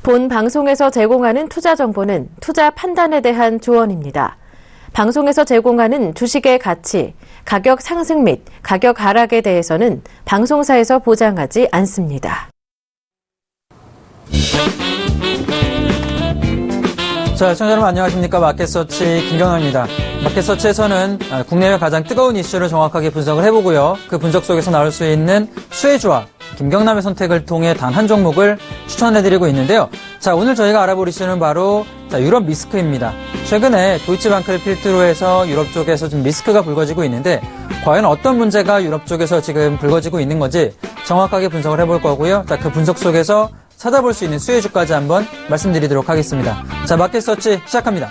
본 방송에서 제공하는 투자 정보는 투자 판단에 대한 조언입니다. 방송에서 제공하는 주식의 가치, 가격 상승 및 가격 하락에 대해서는 방송사에서 보장하지 않습니다. 자, 시청자 여러분 안녕하십니까. 마켓서치 김경남입니다. 마켓서치에서는 국내외 가장 뜨거운 이슈를 정확하게 분석을 해보고요. 그 분석 속에서 나올 수 있는 수혜주와 김경남의 선택을 통해 단 한 종목을 추천해드리고 있는데요. 자, 오늘 저희가 알아볼 이슈는 바로 유럽 미스크입니다. 최근에 도이치방크를 필두로 해서 유럽 쪽에서 좀 미스크가 불거지고 있는데 과연 어떤 문제가 유럽 쪽에서 지금 불거지고 있는 건지 정확하게 분석을 해볼 거고요. 자, 그 분석 속에서 찾아볼 수 있는 수혜주까지 한번 말씀드리도록 하겠습니다. 자, 마켓서치 시작합니다.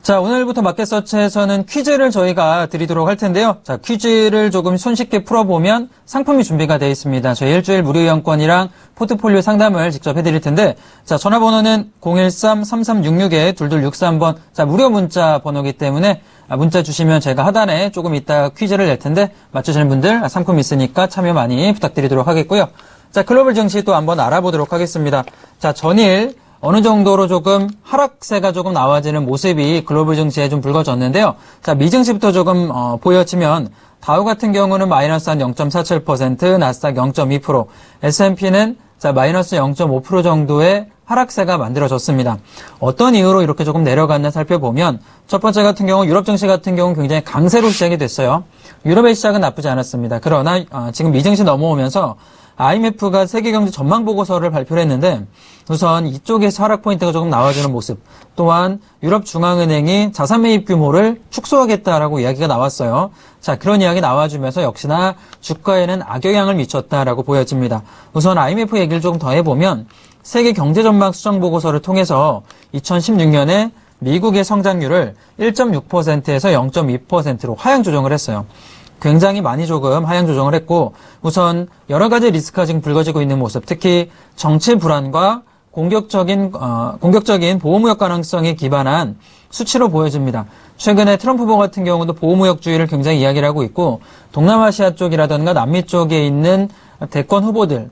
자, 오늘부터 마켓서치에서는 퀴즈를 저희가 드리도록 할 텐데요. 자, 퀴즈를 조금 손쉽게 풀어보면 상품이 준비가 되어 있습니다. 저희 일주일 무료 이용권이랑 포트폴리오 상담을 직접 해드릴 텐데, 자, 전화번호는 013-3366-2263번, 자, 무료 문자 번호이기 때문에 문자 주시면 제가 하단에 조금 이따 퀴즈를 낼 텐데, 맞추시는 분들 상품 있으니까 참여 많이 부탁드리도록 하겠고요. 자, 글로벌 증시 또 한번 알아보도록 하겠습니다. 자, 전일 어느 정도로 조금 하락세가 조금 나와지는 모습이 글로벌 증시에 좀 불거졌는데요. 자, 미증시부터 조금 보여지면 다우 같은 경우는 마이너스 한 0.47%, 나스닥 0.2%, S&P는 자, 마이너스 0.5% 정도의 하락세가 만들어졌습니다. 어떤 이유로 이렇게 조금 내려갔나 살펴보면 첫 번째 같은 경우 유럽 증시 같은 경우는 굉장히 강세로 시작이 됐어요. 유럽의 시작은 나쁘지 않았습니다. 그러나 지금 미증시 넘어오면서 IMF가 세계경제 전망 보고서를 발표를 했는데 우선 이쪽에서 하락 포인트가 조금 나와주는 모습, 또한 유럽중앙은행이 자산 매입 규모를 축소하겠다라고 이야기가 나왔어요. 자, 그런 이야기 나와주면서 역시나 주가에는 악영향을 미쳤다라고 보여집니다. 우선 IMF 얘기를 조금 더 해보면 세계 경제 전망 수정 보고서를 통해서 2016년에 미국의 성장률을 1.6%에서 0.2%로 하향 조정을 했어요. 굉장히 많이 조금 하향 조정을 했고, 우선 여러 가지 리스크가 지금 불거지고 있는 모습, 특히 정치 불안과 공격적인 보호무역 가능성에 기반한 수치로 보여집니다. 최근에 트럼프 후보 같은 경우도 보호무역주의를 굉장히 이야기를 하고 있고, 동남아시아 쪽이라든가 남미 쪽에 있는 대선 후보들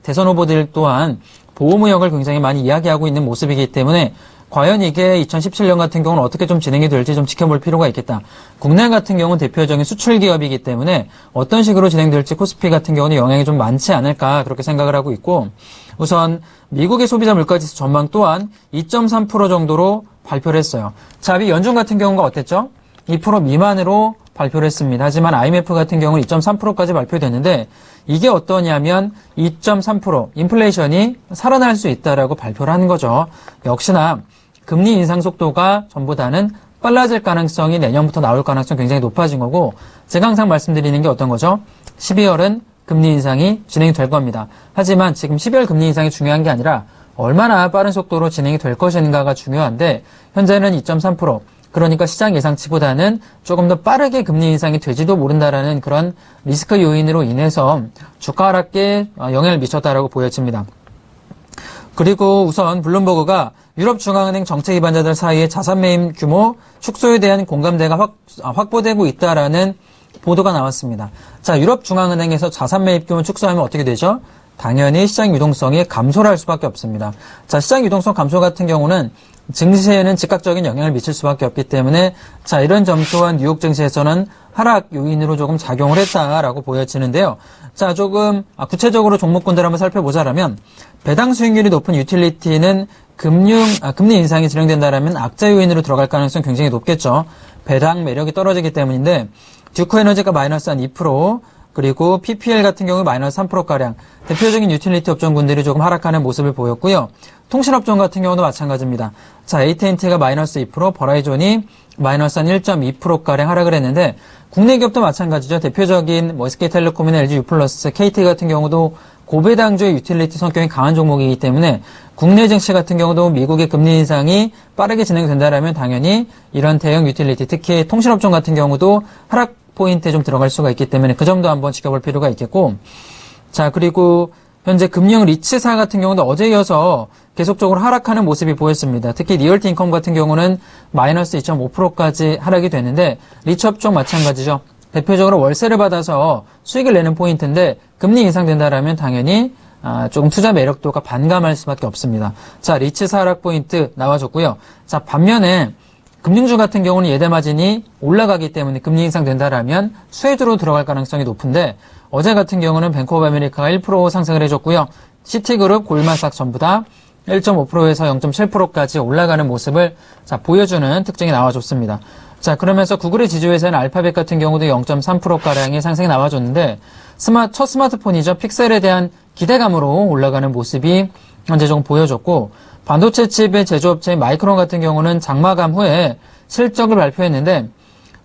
또한 보호무역을 굉장히 많이 이야기하고 있는 모습이기 때문에 과연 이게 2017년 같은 경우는 어떻게 좀 진행이 될지 좀 지켜볼 필요가 있겠다. 국내 같은 경우는 대표적인 수출 기업이기 때문에 어떤 식으로 진행될지 코스피 같은 경우는 영향이 좀 많지 않을까 그렇게 생각을 하고 있고, 우선 미국의 소비자 물가지수 전망 또한 2.3% 정도로 발표를 했어요. 자, 이 연준 같은 경우가 어땠죠? 2% 미만으로 발표를 했습니다. 하지만 IMF 같은 경우는 2.3%까지 발표됐는데 이게 어떠냐면 2.3% 인플레이션이 살아날 수 있다라고 발표를 하는 거죠. 역시나 금리 인상 속도가 전보다는 빨라질 가능성이 내년부터 나올 가능성이 굉장히 높아진 거고, 제가 항상 말씀드리는 게 어떤 거죠? 12월은 금리 인상이 진행이 될 겁니다. 하지만 지금 12월 금리 인상이 중요한 게 아니라 얼마나 빠른 속도로 진행이 될 것인가가 중요한데 현재는 2.3%, 그러니까 시장 예상치보다는 조금 더 빠르게 금리 인상이 될지도 모른다라는 그런 리스크 요인으로 인해서 주가 하락에 영향을 미쳤다라고 보여집니다. 그리고 우선 블룸버그가 유럽중앙은행 정책 기반자들 사이에 자산 매입 규모 축소에 대한 공감대가 확보되고 있다라는 보도가 나왔습니다. 자, 유럽중앙은행에서 자산 매입 규모 축소하면 어떻게 되죠? 당연히 시장 유동성이 감소를 할 수밖에 없습니다. 자, 시장 유동성 감소 같은 경우는 증시에는 즉각적인 영향을 미칠 수밖에 없기 때문에 자, 이런 점 또한 뉴욕 증시에서는 하락 요인으로 조금 작용을 했다라고 보여지는데요. 자, 조금 구체적으로 종목군들 한번 살펴보자라면 배당 수익률이 높은 유틸리티는 금리 인상이 진행된다라면 악재 요인으로 들어갈 가능성이 굉장히 높겠죠. 배당 매력이 떨어지기 때문인데 듀크 에너지가 마이너스 한 2%, 그리고 PPL 같은 경우 마이너스 3%가량 대표적인 유틸리티 업종군들이 조금 하락하는 모습을 보였고요. 통신업종 같은 경우도 마찬가지입니다. 자, AT&T가 마이너스 2%, 버라이존이 마이너스 한 1.2%가량 하락을 했는데 국내 기업도 마찬가지죠. 대표적인 SK텔레콤이나 LG U+, KT 같은 경우도 고배당주의 유틸리티 성격이 강한 종목이기 때문에 국내 증시 같은 경우도 미국의 금리 인상이 빠르게 진행된다면 당연히 이런 대형 유틸리티, 특히 통신업종 같은 경우도 하락 포인트에 좀 들어갈 수가 있기 때문에 그 점도 한번 지켜볼 필요가 있겠고, 자, 그리고 현재 금융 리츠사 같은 경우도 어제 이어서 계속적으로 하락하는 모습이 보였습니다. 특히 리얼티 인컴 같은 경우는 마이너스 2.5%까지 하락이 되는데 리처업종 마찬가지죠. 대표적으로 월세를 받아서 수익을 내는 포인트인데 금리 인상된다라면 당연히 조금 투자 매력도가 반감할 수밖에 없습니다. 자, 리츠 하락 포인트 나와줬고요. 자, 반면에 금융주 같은 경우는 예대 마진이 올라가기 때문에 금리 인상된다라면 수혜주로 들어갈 가능성이 높은데 어제 같은 경우는 뱅크 오브 아메리카가 1% 상승을 해줬고요. 시티그룹, 골만삭 전부 다 1.5%에서 0.7%까지 올라가는 모습을 보여주는 특징이 나와줬습니다. 자, 그러면서 구글의 지주회사인 알파벳 같은 경우도 0.3%가량의 상승이 나와줬는데 첫 스마트폰이죠. 픽셀에 대한 기대감으로 올라가는 모습이 현재 조금 보여줬고 반도체 칩의 제조업체인 마이크론 같은 경우는 장마감 후에 실적을 발표했는데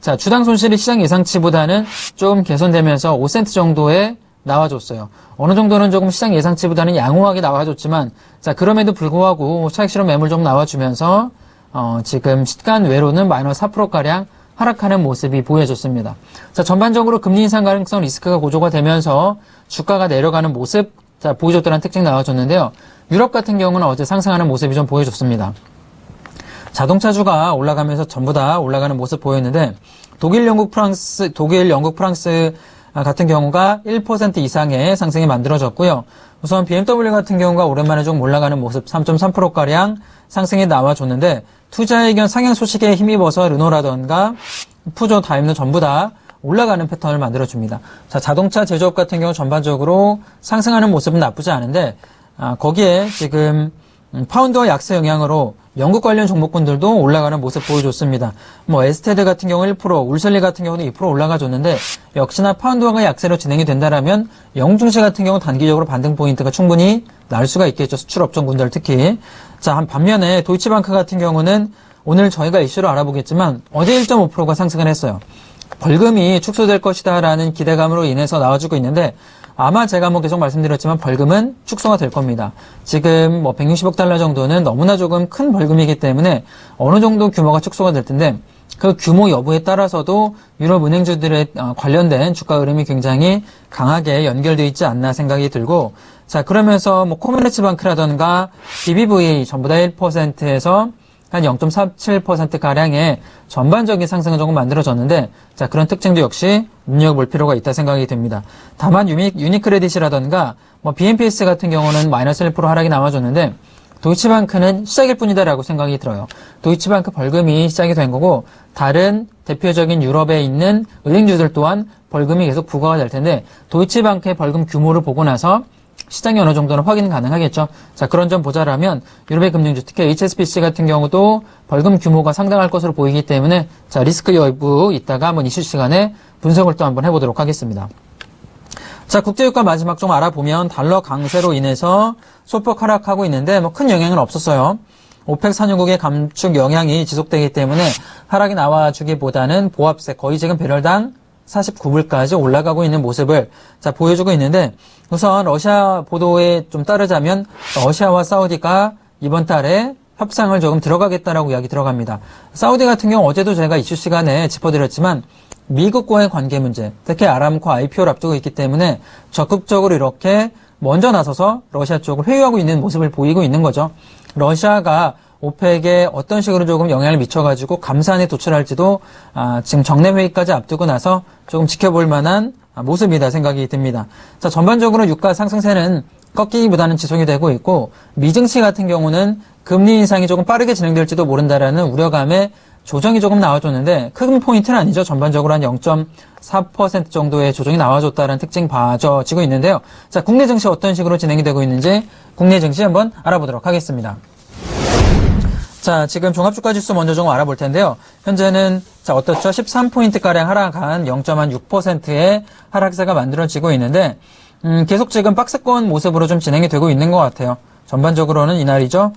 자, 주당 손실이 시장 예상치보다는 조금 개선되면서 5센트 정도에 나와줬어요. 어느 정도는 조금 시장 예상치보다는 양호하게 나와줬지만 자, 그럼에도 불구하고 차익 실현 매물 좀 나와주면서 지금 시간 외로는 마이너스 4%가량 하락하는 모습이 보여졌습니다. 자, 전반적으로 금리 인상 가능성 리스크가 고조가 되면서 주가가 내려가는 모습 보여줬다는 특징 나와줬는데요. 유럽 같은 경우는 어제 상승하는 모습이 좀 보여줬습니다. 자동차주가 올라가면서 전부 다 올라가는 모습 보였는데 독일, 영국, 프랑스 같은 경우가 1% 이상의 상승이 만들어졌고요. 우선 BMW 같은 경우가 오랜만에 좀 올라가는 모습 3.3%가량 상승이 나와줬는데 투자 의견 상향 소식에 힘입어서 르노라던가 푸조, 다임러 전부 다 올라가는 패턴을 만들어줍니다. 자, 자동차 제조업 같은 경우 전반적으로 상승하는 모습은 나쁘지 않은데 거기에 지금 파운드와 약세 영향으로 영국 관련 종목군들도 올라가는 모습 보여줬습니다. 에스테드 같은 경우 1%, 울셀리 같은 경우는 2% 올라가줬는데 역시나 파운드화가 약세로 진행이 된다라면 영국 증시 같은 경우 단기적으로 반등 포인트가 충분히 날 수가 있겠죠. 수출 업종군들 특히. 자, 반면에 도이치방크 같은 경우는 오늘 저희가 이슈로 알아보겠지만 어제 1.5%가 상승을 했어요. 벌금이 축소될 것이다라는 기대감으로 인해서 나와주고 있는데 아마 제가 계속 말씀드렸지만 벌금은 축소가 될 겁니다. 지금 160억 달러 정도는 너무나 조금 큰 벌금이기 때문에 어느 정도 규모가 축소가 될 텐데 그 규모 여부에 따라서도 유럽 은행주들의 관련된 주가 흐름이 굉장히 강하게 연결되어 있지 않나 생각이 들고 자, 그러면서 코메르츠방크라던가 BBVA 전부 다 1%에서 한 0.47%가량의 전반적인 상승은 조금 만들어졌는데 자, 그런 특징도 역시 눈여겨볼 필요가 있다 생각이 듭니다. 다만 유니크레딧이라던가 BNPS 같은 경우는 마이너스 1% 하락이 나와줬는데 도이치방크는 시작일 뿐이다라고 생각이 들어요. 도이치방크 벌금이 시작이 된 거고 다른 대표적인 유럽에 있는 은행주들 또한 벌금이 계속 부과가 될 텐데 도이치방크의 벌금 규모를 보고 나서 시장이 어느 정도는 확인 가능하겠죠. 자, 그런 점 보자라면 유럽의 금융주, 특히 HSBC 같은 경우도 벌금 규모가 상당할 것으로 보이기 때문에 자, 리스크 여부 이따가 한번 이슈 시간에 분석을 또 한번 해보도록 하겠습니다. 자, 국제유가 마지막 좀 알아보면 달러 강세로 인해서 소폭 하락하고 있는데 큰 영향은 없었어요. 오펙 산유국의 감축 영향이 지속되기 때문에 하락이 나와주기보다는 보합세 거의 지금 배럴당 49불까지 올라가고 있는 모습을 자, 보여주고 있는데 우선 러시아 보도에 좀 따르자면 러시아와 사우디가 이번 달에 협상을 조금 들어가겠다라고 이야기 들어갑니다. 사우디 같은 경우 어제도 제가 이슈 시간에 짚어드렸지만 미국과의 관계 문제, 특히 아람코 IPO를 앞두고 있기 때문에 적극적으로 이렇게 먼저 나서서 러시아 쪽을 회유하고 있는 모습을 보이고 있는 거죠. 러시아가 오펙에 어떤 식으로 조금 영향을 미쳐가지고 감산에 도출할지도 지금 정례회의까지 앞두고 나서 조금 지켜볼 만한 모습이다 생각이 듭니다. 자, 전반적으로 유가 상승세는 꺾이기보다는 지속이 되고 있고 미증시 같은 경우는 금리 인상이 조금 빠르게 진행될지도 모른다라는 우려감에 조정이 조금 나와줬는데 큰 포인트는 아니죠. 전반적으로 한 0.4% 정도의 조정이 나와줬다는 특징 봐져지고 있는데요. 자, 국내 증시 어떤 식으로 진행이 되고 있는지 국내 증시 한번 알아보도록 하겠습니다. 자, 지금 종합주가지수 먼저 좀 알아볼 텐데요. 현재는 자, 어떻죠? 13포인트가량 하락한 0.6%의 하락세가 만들어지고 있는데 계속 지금 박스권 모습으로 좀 진행이 되고 있는 것 같아요. 전반적으로는 이날이죠.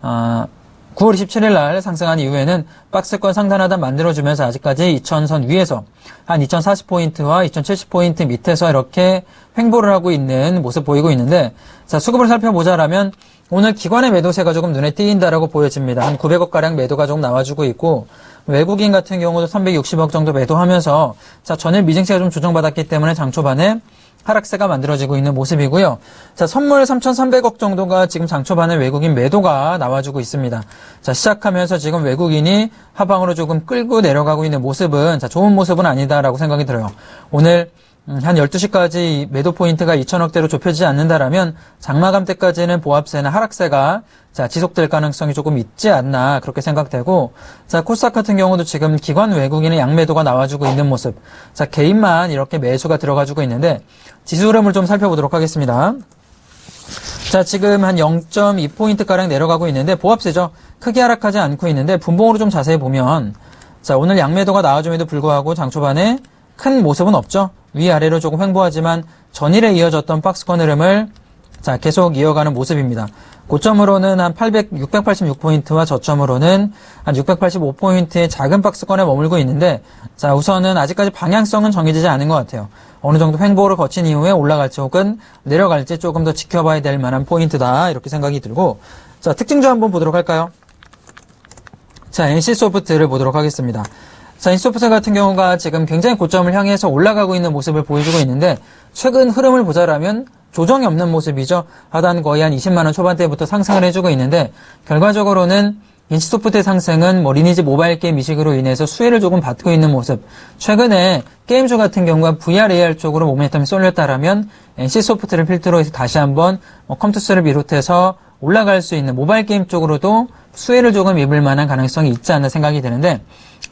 9월 27일 날 상승한 이후에는 박스권 상단하단 만들어주면서 아직까지 2000선 위에서 한 2040포인트와 2070포인트 밑에서 이렇게 횡보를 하고 있는 모습 보이고 있는데 자, 수급을 살펴보자라면 오늘 기관의 매도세가 조금 눈에 띄인다라고 보여집니다. 한 900억가량 매도가 조금 나와주고 있고 외국인 같은 경우도 360억 정도 매도하면서 자, 전일 미증시가 좀 조정받았기 때문에 장 초반에 하락세가 만들어지고 있는 모습이고요. 자, 선물 3,300억 정도가 지금 장 초반에 외국인 매도가 나와주고 있습니다. 자, 시작하면서 지금 외국인이 하방으로 조금 끌고 내려가고 있는 모습은, 자, 좋은 모습은 아니다라고 생각이 들어요. 오늘 한 12시까지 매도 포인트가 2천억대로 좁혀지지 않는다라면 장마감 때까지는 보합세나 하락세가 자, 지속될 가능성이 조금 있지 않나 그렇게 생각되고, 자, 코스닥 같은 경우도 지금 기관 외국인의 양매도가 나와주고 있는 모습. 자, 개인만 이렇게 매수가 들어가주고 있는데 지수 흐름을 좀 살펴보도록 하겠습니다. 자, 지금 한 0.2포인트가량 내려가고 있는데 보합세죠. 크게 하락하지 않고 있는데 분봉으로 좀 자세히 보면, 자, 오늘 양매도가 나와줌에도 불구하고 장 초반에 큰 모습은 없죠. 위아래로 조금 횡보하지만 전일에 이어졌던 박스권 흐름을 자, 계속 이어가는 모습입니다. 고점으로는 한 686포인트와 저점으로는 한 685포인트의 작은 박스권에 머물고 있는데, 자, 우선은 아직까지 방향성은 정해지지 않은 것 같아요. 어느 정도 횡보를 거친 이후에 올라갈지 혹은 내려갈지 조금 더 지켜봐야 될 만한 포인트다, 이렇게 생각이 들고, 자, 특징주 한번 보도록 할까요? 자, NC소프트를 보도록 하겠습니다. 자, NC소프트 같은 경우가 지금 굉장히 고점을 향해서 올라가고 있는 모습을 보여주고 있는데, 최근 흐름을 보자라면 조정이 없는 모습이죠. 하단 거의 한 20만원 초반대부터 상승을 해주고 있는데, 결과적으로는 NC소프트의 상승은 리니지 모바일 게임 이식으로 인해서 수혜를 조금 받고 있는 모습. 최근에 게임주 같은 경우가 VR, AR 쪽으로 모멘텀이 쏠렸다라면 NC소프트를 필두로 해서 다시 한번 컴투스를 비롯해서 올라갈 수 있는 모바일 게임 쪽으로도 수혜를 조금 입을 만한 가능성이 있지 않나 생각이 드는데,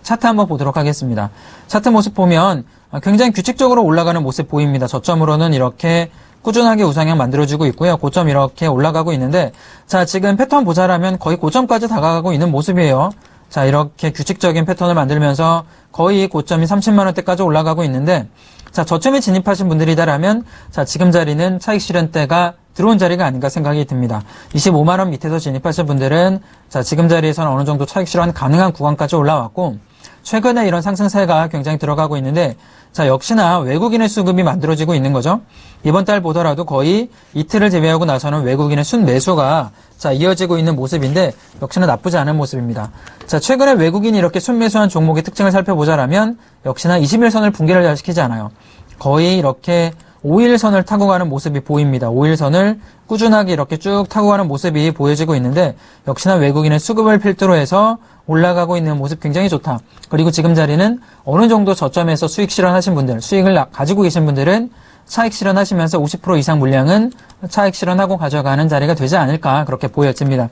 차트 한번 보도록 하겠습니다. 차트 모습 보면 굉장히 규칙적으로 올라가는 모습 보입니다. 저점으로는 이렇게 꾸준하게 우상향 만들어주고 있고요. 고점 이렇게 올라가고 있는데, 자, 지금 패턴 보자라면 거의 고점까지 다가가고 있는 모습이에요. 자, 이렇게 규칙적인 패턴을 만들면서 거의 고점이 30만원대까지 올라가고 있는데, 자, 저점에 진입하신 분들이다라면, 자, 지금 자리는 차익 실현대가 들어온 자리가 아닌가 생각이 듭니다. 25만원 밑에서 진입하신 분들은, 자, 지금 자리에서는 어느 정도 차익 실현 가능한 구간까지 올라왔고, 최근에 이런 상승세가 굉장히 들어가고 있는데, 자, 역시나 외국인의 수급이 만들어지고 있는 거죠. 이번 달 보더라도 거의 이틀을 제외하고 나서는 외국인의 순매수가 자, 이어지고 있는 모습인데, 역시나 나쁘지 않은 모습입니다. 자, 최근에 외국인이 이렇게 순매수한 종목의 특징을 살펴보자라면, 역시나 21선을 붕괴를 잘 시키지 않아요. 거의 이렇게 5일선을 타고 가는 모습이 보입니다. 5일선을 꾸준하게 이렇게 쭉 타고 가는 모습이 보여지고 있는데, 역시나 외국인의 수급을 필두로 해서 올라가고 있는 모습 굉장히 좋다. 그리고 지금 자리는 어느 정도 저점에서 수익 실현하신 분들, 수익을 가지고 계신 분들은 차익 실현하시면서 50% 이상 물량은 차익 실현하고 가져가는 자리가 되지 않을까 그렇게 보여집니다.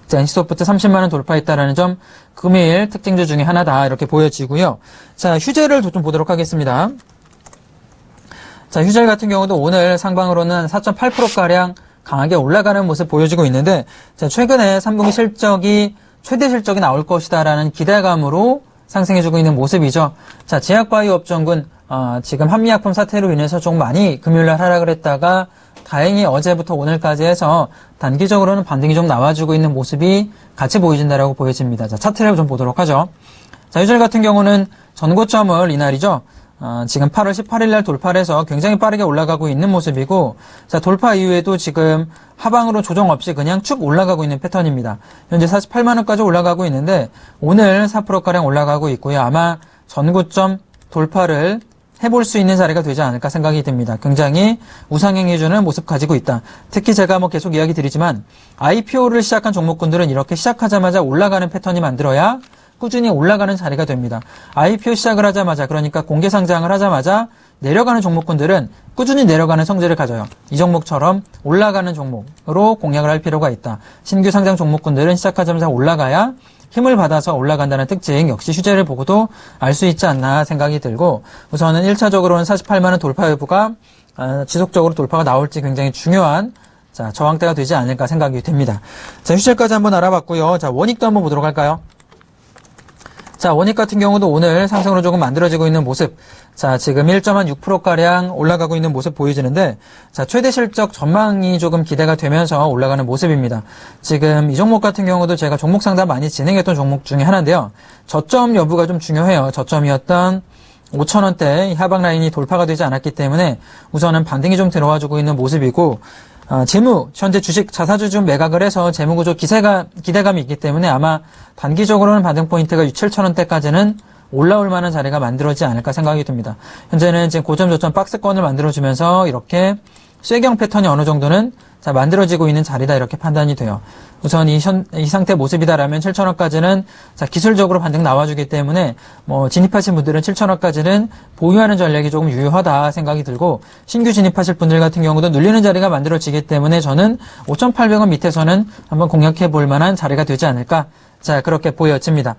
자, NC소프트 30만원 돌파했다라는 점 금일 특징주 중에 하나다 이렇게 보여지고요. 자, 휴재를 좀 보도록 하겠습니다. 자, 휴재 같은 경우도 오늘 상방으로는 4.8%가량 강하게 올라가는 모습 보여지고 있는데, 자, 최근에 3분기 실적이 최대 실적이 나올 것이다라는 기대감으로 상승해주고 있는 모습이죠. 자, 제약바이오업종군 지금 한미약품 사태로 인해서 좀 많이 금요일날 하락을 했다가 다행히 어제부터 오늘까지 해서 단기적으로는 반등이 좀 나와주고 있는 모습이 같이 보여진다라고 보여집니다. 자, 차트를 좀 보도록 하죠. 자, 휴젤 같은 경우는 전고점을 이날이죠. 지금 8월 18일 날 돌파를 해서 굉장히 빠르게 올라가고 있는 모습이고, 자, 돌파 이후에도 지금 하방으로 조정 없이 그냥 쭉 올라가고 있는 패턴입니다. 현재 48만원까지 올라가고 있는데, 오늘 4%가량 올라가고 있고요. 아마 전고점 돌파를 해볼 수 있는 자리가 되지 않을까 생각이 듭니다. 굉장히 우상향해주는 모습 가지고 있다. 특히 제가 계속 이야기 드리지만, IPO를 시작한 종목군들은 이렇게 시작하자마자 올라가는 패턴이 만들어야 꾸준히 올라가는 자리가 됩니다. IPO 시작을 하자마자, 그러니까 공개 상장을 하자마자 내려가는 종목군들은 꾸준히 내려가는 성질을 가져요. 이 종목처럼 올라가는 종목으로 공략을 할 필요가 있다. 신규 상장 종목군들은 시작하자마자 올라가야 힘을 받아서 올라간다는 특징 역시 휴재를 보고도 알 수 있지 않나 생각이 들고, 우선은 1차적으로는 48만원 돌파 여부가 지속적으로 돌파가 나올지 굉장히 중요한 자, 저항대가 되지 않을까 생각이 됩니다. 자, 휴재까지 한번 알아봤고요. 자, 원익도 한번 보도록 할까요? 자, 원익 같은 경우도 오늘 상승으로 조금 만들어지고 있는 모습. 자, 지금 1.6%가량 올라가고 있는 모습 보여지는데, 자, 최대 실적 전망이 조금 기대가 되면서 올라가는 모습입니다. 지금 이 종목 같은 경우도 제가 종목 상담 많이 진행했던 종목 중에 하나인데요. 저점 여부가 좀 중요해요. 저점이었던 5,000원대 하방 라인이 돌파가 되지 않았기 때문에 우선은 반등이 좀 들어와주고 있는 모습이고, 재무, 현재 주식 자사주 좀 매각을 해서 재무구조 기대감이 있기 때문에 아마 단기적으로는 반등 포인트가 6,7,000원대까지는 올라올 만한 자리가 만들어지지 않을까 생각이 듭니다. 현재는 지금 고점 저점 박스권을 만들어주면서 이렇게 쇠경 패턴이 어느 정도는 만들어지고 있는 자리다 이렇게 판단이 돼요. 우선 이 상태 모습이다라면 7,000원까지는 기술적으로 반등 나와주기 때문에 진입하신 분들은 7,000원까지는 보유하는 전략이 조금 유효하다 생각이 들고, 신규 진입하실 분들 같은 경우도 눌리는 자리가 만들어지기 때문에 저는 5,800원 밑에서는 한번 공략해 볼 만한 자리가 되지 않을까, 그렇게 보여집니다.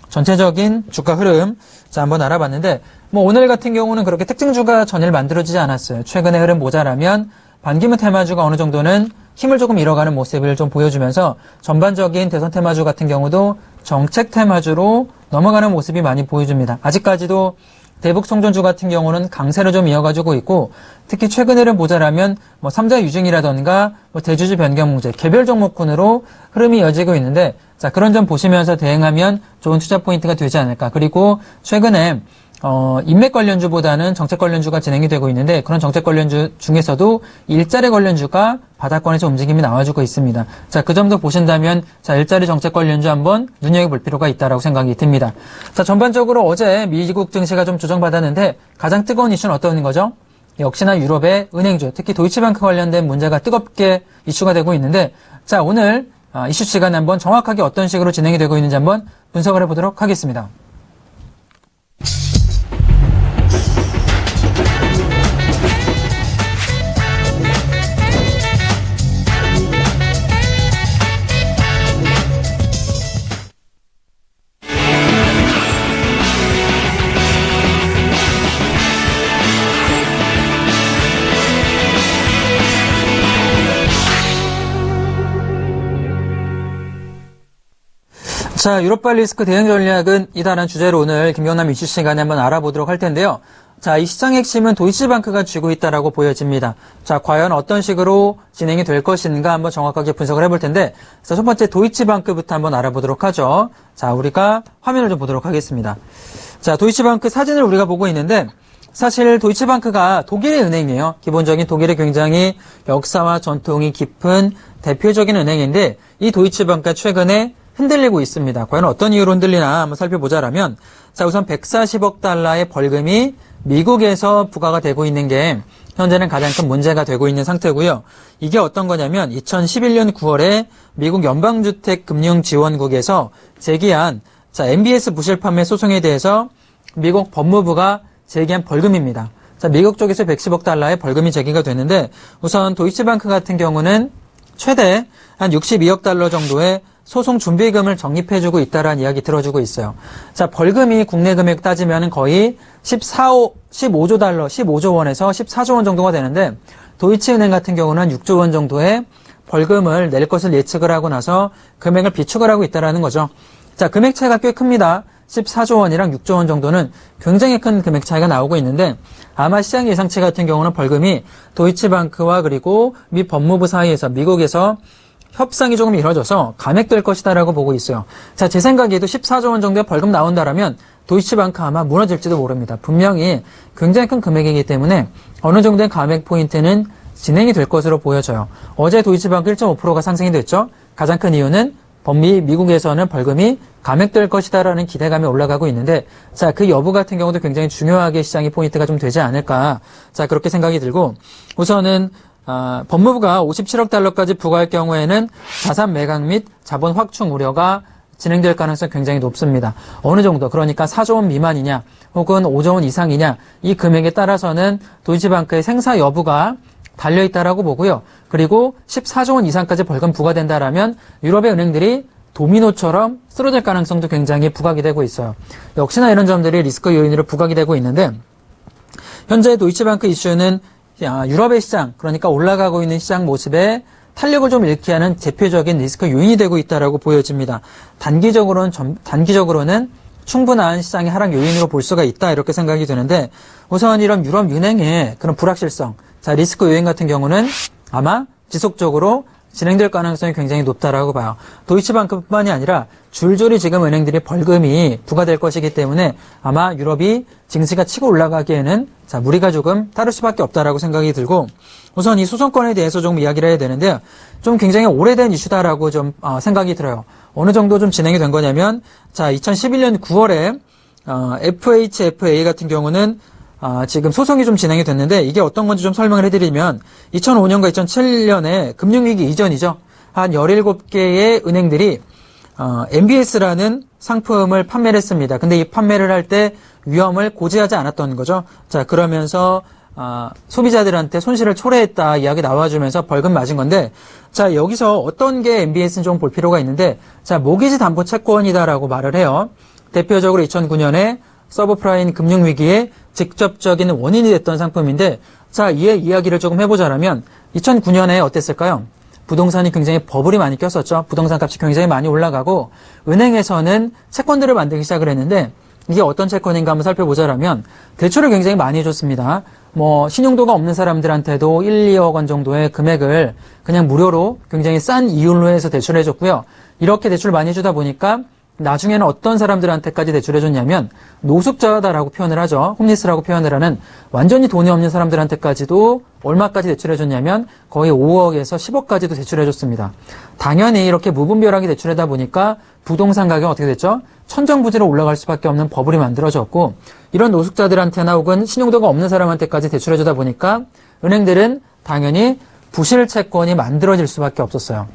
전체적인 주가 흐름 한번 알아봤는데, 오늘 같은 경우는 그렇게 특징주가 전일 만들어지지 않았어요. 최근의 흐름 모자라면 반기문 테마주가 어느 정도는 힘을 조금 잃어가는 모습을 좀 보여주면서 전반적인 대선 테마주 같은 경우도 정책 테마주로 넘어가는 모습이 많이 보여줍니다. 아직까지도 대북 송전주 같은 경우는 강세를 좀 이어가지고 있고, 특히 최근에를 모자라면 삼자 유증이라던가 대주주 변경 문제, 개별 종목군으로 흐름이 이어지고 있는데, 그런 점 보시면서 대응하면 좋은 투자 포인트가 되지 않을까. 그리고 최근에 인맥 관련주보다는 정책 관련주가 진행이 되고 있는데, 그런 정책 관련주 중에서도 일자리 관련주가 바닥권에서 움직임이 나와주고 있습니다. 그 점도 보신다면 일자리 정책 관련주 한번 눈여겨볼 필요가 있다라고 생각이 듭니다. 전반적으로 어제 미국 증시가 좀 조정받았는데 가장 뜨거운 이슈는 어떤 거죠? 역시나 유럽의 은행주, 특히 도이치방크 관련된 문제가 뜨겁게 이슈가 되고 있는데, 오늘 이슈 시간에 한번 정확하게 어떤 식으로 진행이 되고 있는지 한번 분석을 해보도록 하겠습니다. 유럽발 리스크 대응 전략은 이다라는 주제로 오늘 김경남 이슈 시간에 한번 알아보도록 할 텐데요. 이 시장의 핵심은 도이치방크가 쥐고 있다라고 보여집니다. 과연 어떤 식으로 진행이 될 것인가 한번 정확하게 분석을 해볼 텐데, 첫 번째 도이치방크부터 한번 알아보도록 하죠. 우리가 화면을 좀 보도록 하겠습니다. 도이치방크 사진을 우리가 보고 있는데, 사실 도이치방크가 독일의 은행이에요. 기본적인 독일의 굉장히 역사와 전통이 깊은 대표적인 은행인데, 이 도이치방크가 최근에 흔들리고 있습니다. 과연 어떤 이유로 흔들리나 한번 살펴보자라면, 우선 140억 달러의 벌금이 미국에서 부과가 되고 있는 게 현재는 가장 큰 문제가 되고 있는 상태고요. 이게 어떤 거냐면 2011년 9월에 미국 연방주택금융지원국에서 제기한 MBS 부실 판매 소송에 대해서 미국 법무부가 제기한 벌금입니다. 미국 쪽에서 110억 달러의 벌금이 제기가 됐는데, 우선 도이치방크 같은 경우는 최대 한 62억 달러 정도의 소송 준비금을 적립해주고 있다라는 이야기 들어주고 있어요. 벌금이 국내 금액 따지면 거의 15조 달러, 15조 원에서 14조 원 정도가 되는데, 도이치은행 같은 경우는 6조 원 정도의 벌금을 낼 것을 예측을 하고 나서 금액을 비축을 하고 있다라는 거죠. 금액 차이가 꽤 큽니다. 14조 원이랑 6조 원 정도는 굉장히 큰 금액 차이가 나오고 있는데, 아마 시장 예상치 같은 경우는 벌금이 도이치방크와 그리고 미 법무부 사이에서 미국에서 협상이 조금 이루어져서 감액될 것이다라고 보고 있어요. 제 생각에도 14조 원 정도의 벌금 나온다라면 도이치방크 아마 무너질지도 모릅니다. 분명히 굉장히 큰 금액이기 때문에 어느 정도의 감액 포인트는 진행이 될 것으로 보여져요. 어제 도이치방크 1.5%가 상승이 됐죠. 가장 큰 이유는 미국에서는 벌금이 감액될 것이다라는 기대감이 올라가고 있는데, 그 여부 같은 경우도 굉장히 중요하게 시장의 포인트가 좀 되지 않을까, 그렇게 생각이 들고, 우선은 법무부가 57억 달러까지 부과할 경우에는 자산 매각 및 자본 확충 우려가 진행될 가능성이 굉장히 높습니다. 어느 정도, 그러니까 4조 원 미만이냐 혹은 5조 원 이상이냐, 이 금액에 따라서는 도이치방크의 생사 여부가 달려있다라고 보고요. 그리고 14조 원 이상까지 벌금 부과된다라면 유럽의 은행들이 도미노처럼 쓰러질 가능성도 굉장히 부각이 되고 있어요. 역시나 이런 점들이 리스크 요인으로 부각이 되고 있는데, 현재 도이치방크 이슈는 유럽의 시장, 그러니까 올라가고 있는 시장 모습에 탄력을 좀 잃게 하는 대표적인 리스크 요인이 되고 있다라고 보여집니다. 단기적으로는 충분한 시장의 하락 요인으로 볼 수가 있다, 이렇게 생각이 되는데, 우선 이런 유럽 은행의 그런 불확실성, 리스크 요인 같은 경우는 아마 지속적으로 진행될 가능성이 굉장히 높다라고 봐요. 도이치방크뿐만이 아니라 줄줄이 지금 은행들이 벌금이 부과될 것이기 때문에 아마 유럽이 증시가 치고 올라가기에는 무리가 조금 따를 수밖에 없다라고 생각이 들고, 우선 이 소송권에 대해서 좀 이야기를 해야 되는데요. 좀 굉장히 오래된 이슈다라고 좀 생각이 들어요. 어느 정도 좀 진행이 된 거냐면, 2011년 9월에 FHFA 같은 경우는 지금 소송이 좀 진행이 됐는데 이게 어떤 건지 좀 설명을 해드리면 2005년과 2007년에 금융위기 이전이죠. 한 17개의 은행들이 MBS라는 상품을 판매를 했습니다. 근데 이 판매를 할 때 위험을 고지하지 않았던 거죠. 자, 그러면서 소비자들한테 손실을 초래했다 이야기 나와주면서 벌금 맞은 건데, 자, 여기서 어떤 게 MBS는 좀 볼 필요가 있는데, 자, 모기지 담보 채권이다라고 말을 해요. 대표적으로 2009년에 서브프라임 금융위기의 직접적인 원인이 됐던 상품인데, 자, 이의 이야기를 조금 해보자라면 2009년에 어땠을까요? 부동산이 굉장히 버블이 많이 꼈었죠. 부동산 값이 굉장히 많이 올라가고 은행에서는 채권들을 만들기 시작을 했는데 이게 어떤 채권인가 한번 살펴보자라면 대출을 굉장히 많이 해줬습니다. 신용도가 없는 사람들한테도 1, 2억 원 정도의 금액을 그냥 무료로 굉장히 싼 이율로 해서 대출을 해줬고요. 이렇게 대출을 많이 해주다 보니까 나중에는 어떤 사람들한테까지 대출해줬냐면 노숙자다라고 표현을 하죠. 홈리스라고 표현을 하는 완전히 돈이 없는 사람들한테까지도 얼마까지 대출해줬냐면 거의 5억에서 10억까지도 대출해줬습니다. 당연히 이렇게 무분별하게 대출하다 보니까 부동산 가격이 어떻게 됐죠? 천정부지로 올라갈 수밖에 없는 버블이 만들어졌고 이런 노숙자들한테나 혹은 신용도가 없는 사람한테까지 대출해주다 보니까 은행들은 당연히 부실 채권이 만들어질 수밖에 없었어요.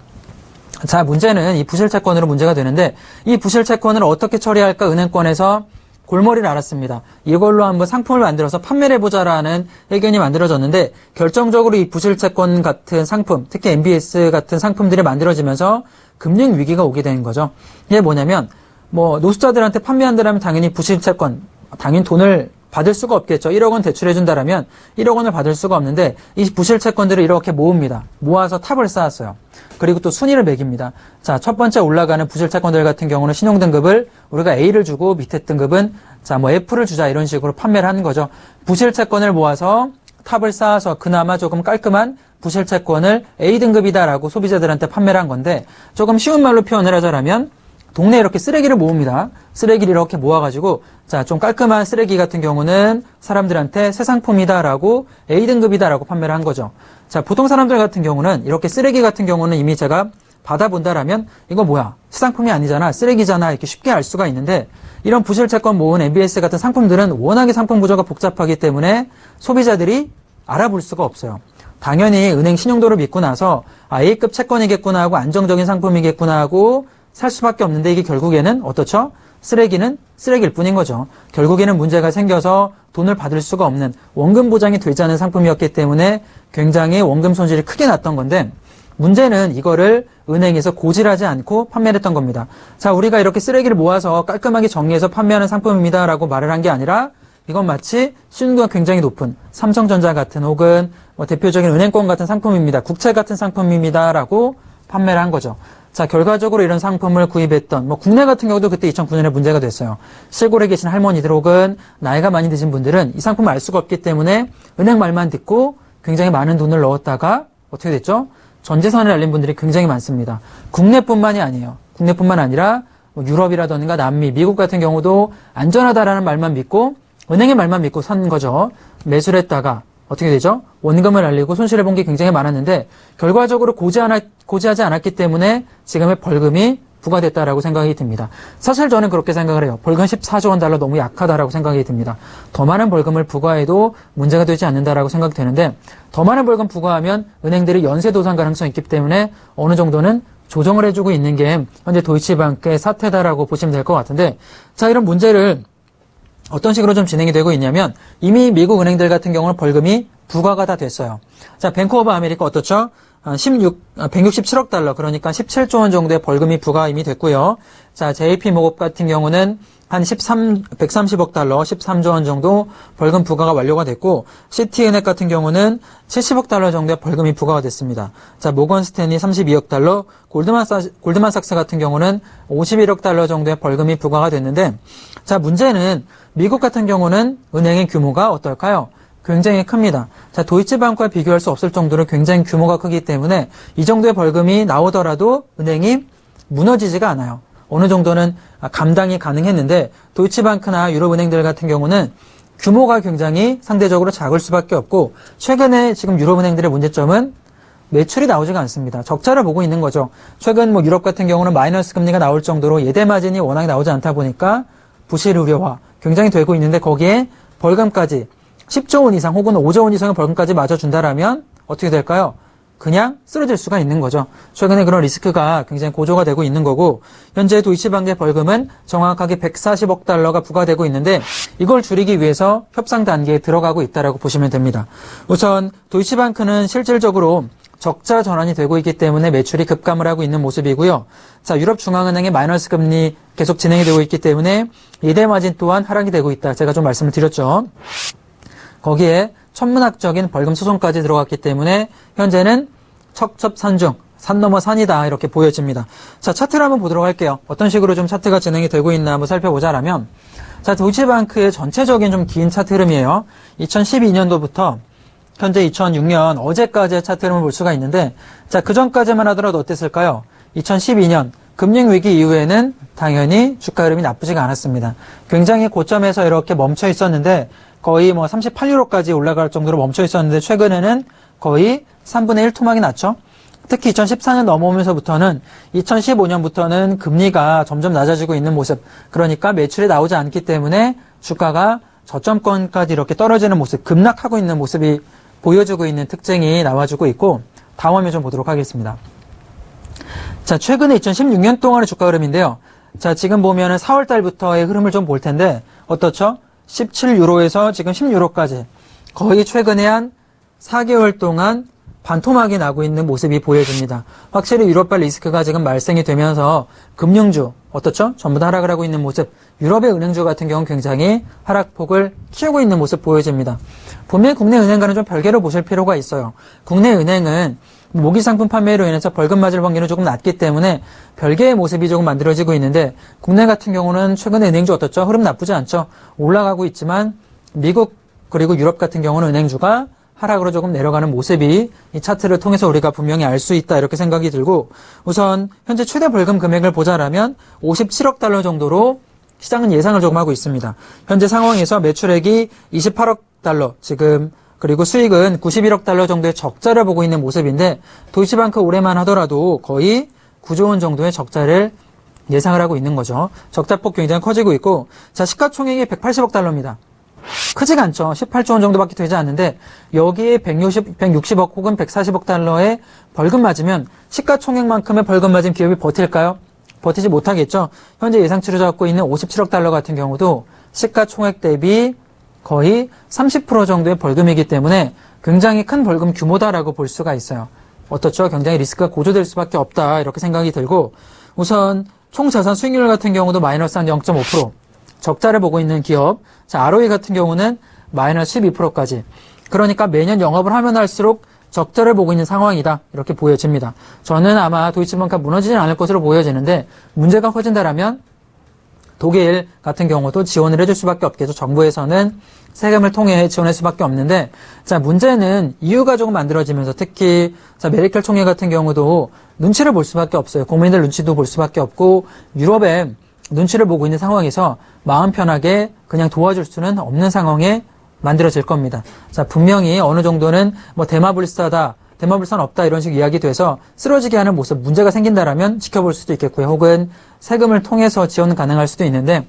자, 문제는 이 부실 채권으로 문제가 되는데 이 부실 채권을 어떻게 처리할까 은행권에서 골머리를 앓았습니다. 이걸로 한번 상품을 만들어서 판매를 해보자라는 의견이 만들어졌는데 결정적으로 이 부실 채권 같은 상품, 특히 MBS 같은 상품들이 만들어지면서 금융위기가 오게 된 거죠. 이게 뭐냐면 노숙자들한테 판매한다면 당연히 부실 채권, 당연히 돈을 받을 수가 없겠죠. 1억 원 대출해준다라면 1억 원을 받을 수가 없는데 이 부실 채권들을 이렇게 모읍니다. 모아서 탑을 쌓았어요. 그리고 또 순위를 매깁니다. 자, 첫 번째 올라가는 부실 채권들 같은 경우는 신용등급을 우리가 A를 주고 밑에 등급은 F를 주자 이런 식으로 판매를 하는 거죠. 부실 채권을 모아서 탑을 쌓아서 그나마 조금 깔끔한 부실 채권을 A등급이다라고 소비자들한테 판매를 한 건데 조금 쉬운 말로 표현을 하자면 동네에 이렇게 쓰레기를 모읍니다. 쓰레기를 이렇게 모아가지고 자, 좀 깔끔한 쓰레기 같은 경우는 사람들한테 새 상품이다라고 A등급이다라고 판매를 한 거죠. 자, 보통 사람들 같은 경우는 이렇게 쓰레기 같은 경우는 이미 제가 받아본다라면 이거 뭐야? 새 상품이 아니잖아. 쓰레기잖아. 이렇게 쉽게 알 수가 있는데 이런 부실 채권 모은 MBS 같은 상품들은 워낙에 상품 구조가 복잡하기 때문에 소비자들이 알아볼 수가 없어요. 당연히 은행 신용도를 믿고 나서 A급 채권이겠구나 하고 안정적인 상품이겠구나 하고 살 수밖에 없는데 이게 결국에는 어떻죠? 쓰레기는 쓰레기일 뿐인 거죠. 결국에는 문제가 생겨서 돈을 받을 수가 없는 원금 보장이 되지 않은 상품이었기 때문에 굉장히 원금 손실이 크게 났던 건데 문제는 이거를 은행에서 고질하지 않고 판매를 했던 겁니다. 자, 우리가 이렇게 쓰레기를 모아서 깔끔하게 정리해서 판매하는 상품입니다 라고 말을 한 게 아니라 이건 마치 신용도가 굉장히 높은 삼성전자 같은 혹은 대표적인 은행권 같은 상품입니다. 국채 같은 상품입니다 라고 판매를 한 거죠. 자, 결과적으로 이런 상품을 구입했던 국내 같은 경우도 그때 2009년에 문제가 됐어요. 시골에 계신 할머니들 혹은 나이가 많이 드신 분들은 이 상품을 알 수가 없기 때문에 은행 말만 듣고 굉장히 많은 돈을 넣었다가 어떻게 됐죠? 전 재산을 날린 분들이 굉장히 많습니다. 국내뿐만이 아니에요. 국내뿐만 아니라 유럽이라든가 남미, 미국 같은 경우도 안전하다라는 말만 믿고 은행의 말만 믿고 산 거죠. 매수를 했다가 어떻게 되죠? 원금을 날리고 손실을 본 게 굉장히 많았는데 결과적으로 고지하지 않았기 때문에 지금의 벌금이 부과됐다라고 생각이 듭니다. 사실 저는 그렇게 생각을 해요. 벌금 14조 원 달러 너무 약하다라고 생각이 듭니다. 더 많은 벌금을 부과해도 문제가 되지 않는다라고 생각이 되는데 더 많은 벌금 부과하면 은행들이 연쇄 도산 가능성이 있기 때문에 어느 정도는 조정을 해주고 있는 게 현재 도이치방크의 사태다라고 보시면 될 것 같은데 자, 이런 문제를 어떤 식으로 좀 진행이 되고 있냐면 이미 미국 은행들 같은 경우는 벌금이 부과가 다 됐어요. 자, 뱅크 오브 아메리카 어떻죠? 167억 달러, 그러니까 17조 원 정도의 벌금이 부과 이미 됐고요. 자, JP 모건 같은 경우는 한 130억 달러, 13조 원 정도 벌금 부과가 완료가 됐고, 시티은행 같은 경우는 70억 달러 정도의 벌금이 부과가 됐습니다. 자, 모건 스탠리 32억 달러, 골드만삭스 같은 경우는 51억 달러 정도의 벌금이 부과가 됐는데, 자, 문제는 미국 같은 경우는 은행의 규모가 어떨까요? 굉장히 큽니다. 자, 도이치방크와 비교할 수 없을 정도로 굉장히 규모가 크기 때문에 이 정도의 벌금이 나오더라도 은행이 무너지지가 않아요. 어느 정도는 감당이 가능했는데 도이치방크나 유럽은행들 같은 경우는 규모가 굉장히 상대적으로 작을 수밖에 없고 최근에 지금 유럽은행들의 문제점은 매출이 나오지가 않습니다. 적자를 보고 있는 거죠. 최근 유럽 같은 경우는 마이너스 금리가 나올 정도로 예대 마진이 워낙 나오지 않다 보니까 부실 우려와 굉장히 되고 있는데 거기에 벌금까지 10조 원 이상 혹은 5조 원 이상의 벌금까지 맞아준다라면 어떻게 될까요? 그냥 쓰러질 수가 있는 거죠. 최근에 그런 리스크가 굉장히 고조가 되고 있는 거고 현재 도이치방크의 벌금은 정확하게 140억 달러가 부과되고 있는데 이걸 줄이기 위해서 협상 단계에 들어가고 있다라고 보시면 됩니다. 우선 도이치방크는 실질적으로 적자 전환이 되고 있기 때문에 매출이 급감을 하고 있는 모습이고요. 자, 유럽중앙은행의 마이너스 금리 계속 진행이 되고 있기 때문에 이대 마진 또한 하락이 되고 있다. 제가 좀 말씀을 드렸죠. 거기에 천문학적인 벌금 소송까지 들어갔기 때문에 현재는 척첩산중, 산 넘어 산이다 이렇게 보여집니다. 자, 차트를 한번 보도록 할게요. 어떤 식으로 좀 차트가 진행이 되고 있나 한번 살펴보자라면 자, 도이치방크의 전체적인 좀 긴 차트 흐름이에요. 2012년도부터 현재 2006년 어제까지의 차트 흐름을 볼 수가 있는데 자, 그 전까지만 하더라도 어땠을까요? 2012년 금융위기 이후에는 당연히 주가 흐름이 나쁘지가 않았습니다. 굉장히 고점에서 이렇게 멈춰 있었는데 거의 뭐 38유로까지 올라갈 정도로 멈춰 있었는데 최근에는 거의 3분의 1 토막이 났죠. 특히 2014년 넘어오면서부터는 2015년부터는 금리가 점점 낮아지고 있는 모습. 그러니까 매출이 나오지 않기 때문에 주가가 저점권까지 이렇게 떨어지는 모습, 급락하고 있는 모습이 보여주고 있는 특징이 나와주고 있고 다음 화면 좀 보도록 하겠습니다. 자, 최근에 2016년 동안의 주가 흐름인데요. 자, 지금 보면은 4월 달부터의 흐름을 좀 볼 텐데 어떻죠? 17유로에서 지금 10유로까지 거의 최근에 한 4개월 동안 반토막이 나고 있는 모습이 보여집니다. 확실히 유럽발 리스크가 지금 발생이 되면서 금융주 어떻죠? 전부 다 하락을 하고 있는 모습. 유럽의 은행주 같은 경우는 굉장히 하락폭을 키우고 있는 모습 보여집니다. 분명히 국내 은행과는 좀 별개로 보실 필요가 있어요. 국내 은행은 모기 상품 판매로 인해서 벌금 맞을 확률은 조금 낮기 때문에 별개의 모습이 조금 만들어지고 있는데 국내 같은 경우는 최근에 은행주 어떻죠? 흐름 나쁘지 않죠? 올라가고 있지만 미국 그리고 유럽 같은 경우는 은행주가 하락으로 조금 내려가는 모습이 이 차트를 통해서 우리가 분명히 알 수 있다 이렇게 생각이 들고 우선 현재 최대 벌금 금액을 보자라면 57억 달러 정도로 시장은 예상을 조금 하고 있습니다. 현재 상황에서 매출액이 28억 달러 지금 그리고 수익은 91억 달러 정도의 적자를 보고 있는 모습인데 도이치방크 올해만 하더라도 거의 9조 원 정도의 적자를 예상을 하고 있는 거죠. 적자폭 굉장히 커지고 있고 자 시가총액이 180억 달러입니다. 크지가 않죠. 18조 원 정도밖에 되지 않는데 여기에 160억 혹은 140억 달러의 벌금 맞으면 시가총액만큼의 벌금 맞은 기업이 버틸까요? 버티지 못하겠죠. 현재 예상치로 잡고 있는 57억 달러 같은 경우도 시가총액 대비 거의 30% 정도의 벌금이기 때문에 굉장히 큰 벌금 규모다라고 볼 수가 있어요. 어떻죠? 굉장히 리스크가 고조될 수밖에 없다 이렇게 생각이 들고 우선 총자산 수익률 같은 경우도 마이너스 한 0.5% 적자를 보고 있는 기업 자 ROE 같은 경우는 마이너스 12%까지 그러니까 매년 영업을 하면 할수록 적자를 보고 있는 상황이다 이렇게 보여집니다. 저는 아마 도이치방크가 무너지진 않을 것으로 보여지는데 문제가 커진다라면 독일 같은 경우도 지원을 해줄 수밖에 없겠죠. 정부에서는 세금을 통해 지원할 수밖에 없는데 자 문제는 이유가 조금 만들어지면서 특히 자 메르켈 총리 같은 경우도 눈치를 볼 수밖에 없어요. 국민들 눈치도 볼 수밖에 없고 유럽에 눈치를 보고 있는 상황에서 마음 편하게 그냥 도와줄 수는 없는 상황에 만들어질 겁니다. 자 분명히 어느 정도는 뭐 대마불사다 대마불사는 없다 이런 식 이야기 돼서 쓰러지게 하는 모습 문제가 생긴다라면 지켜볼 수도 있겠고요. 혹은 세금을 통해서 지원 가능할 수도 있는데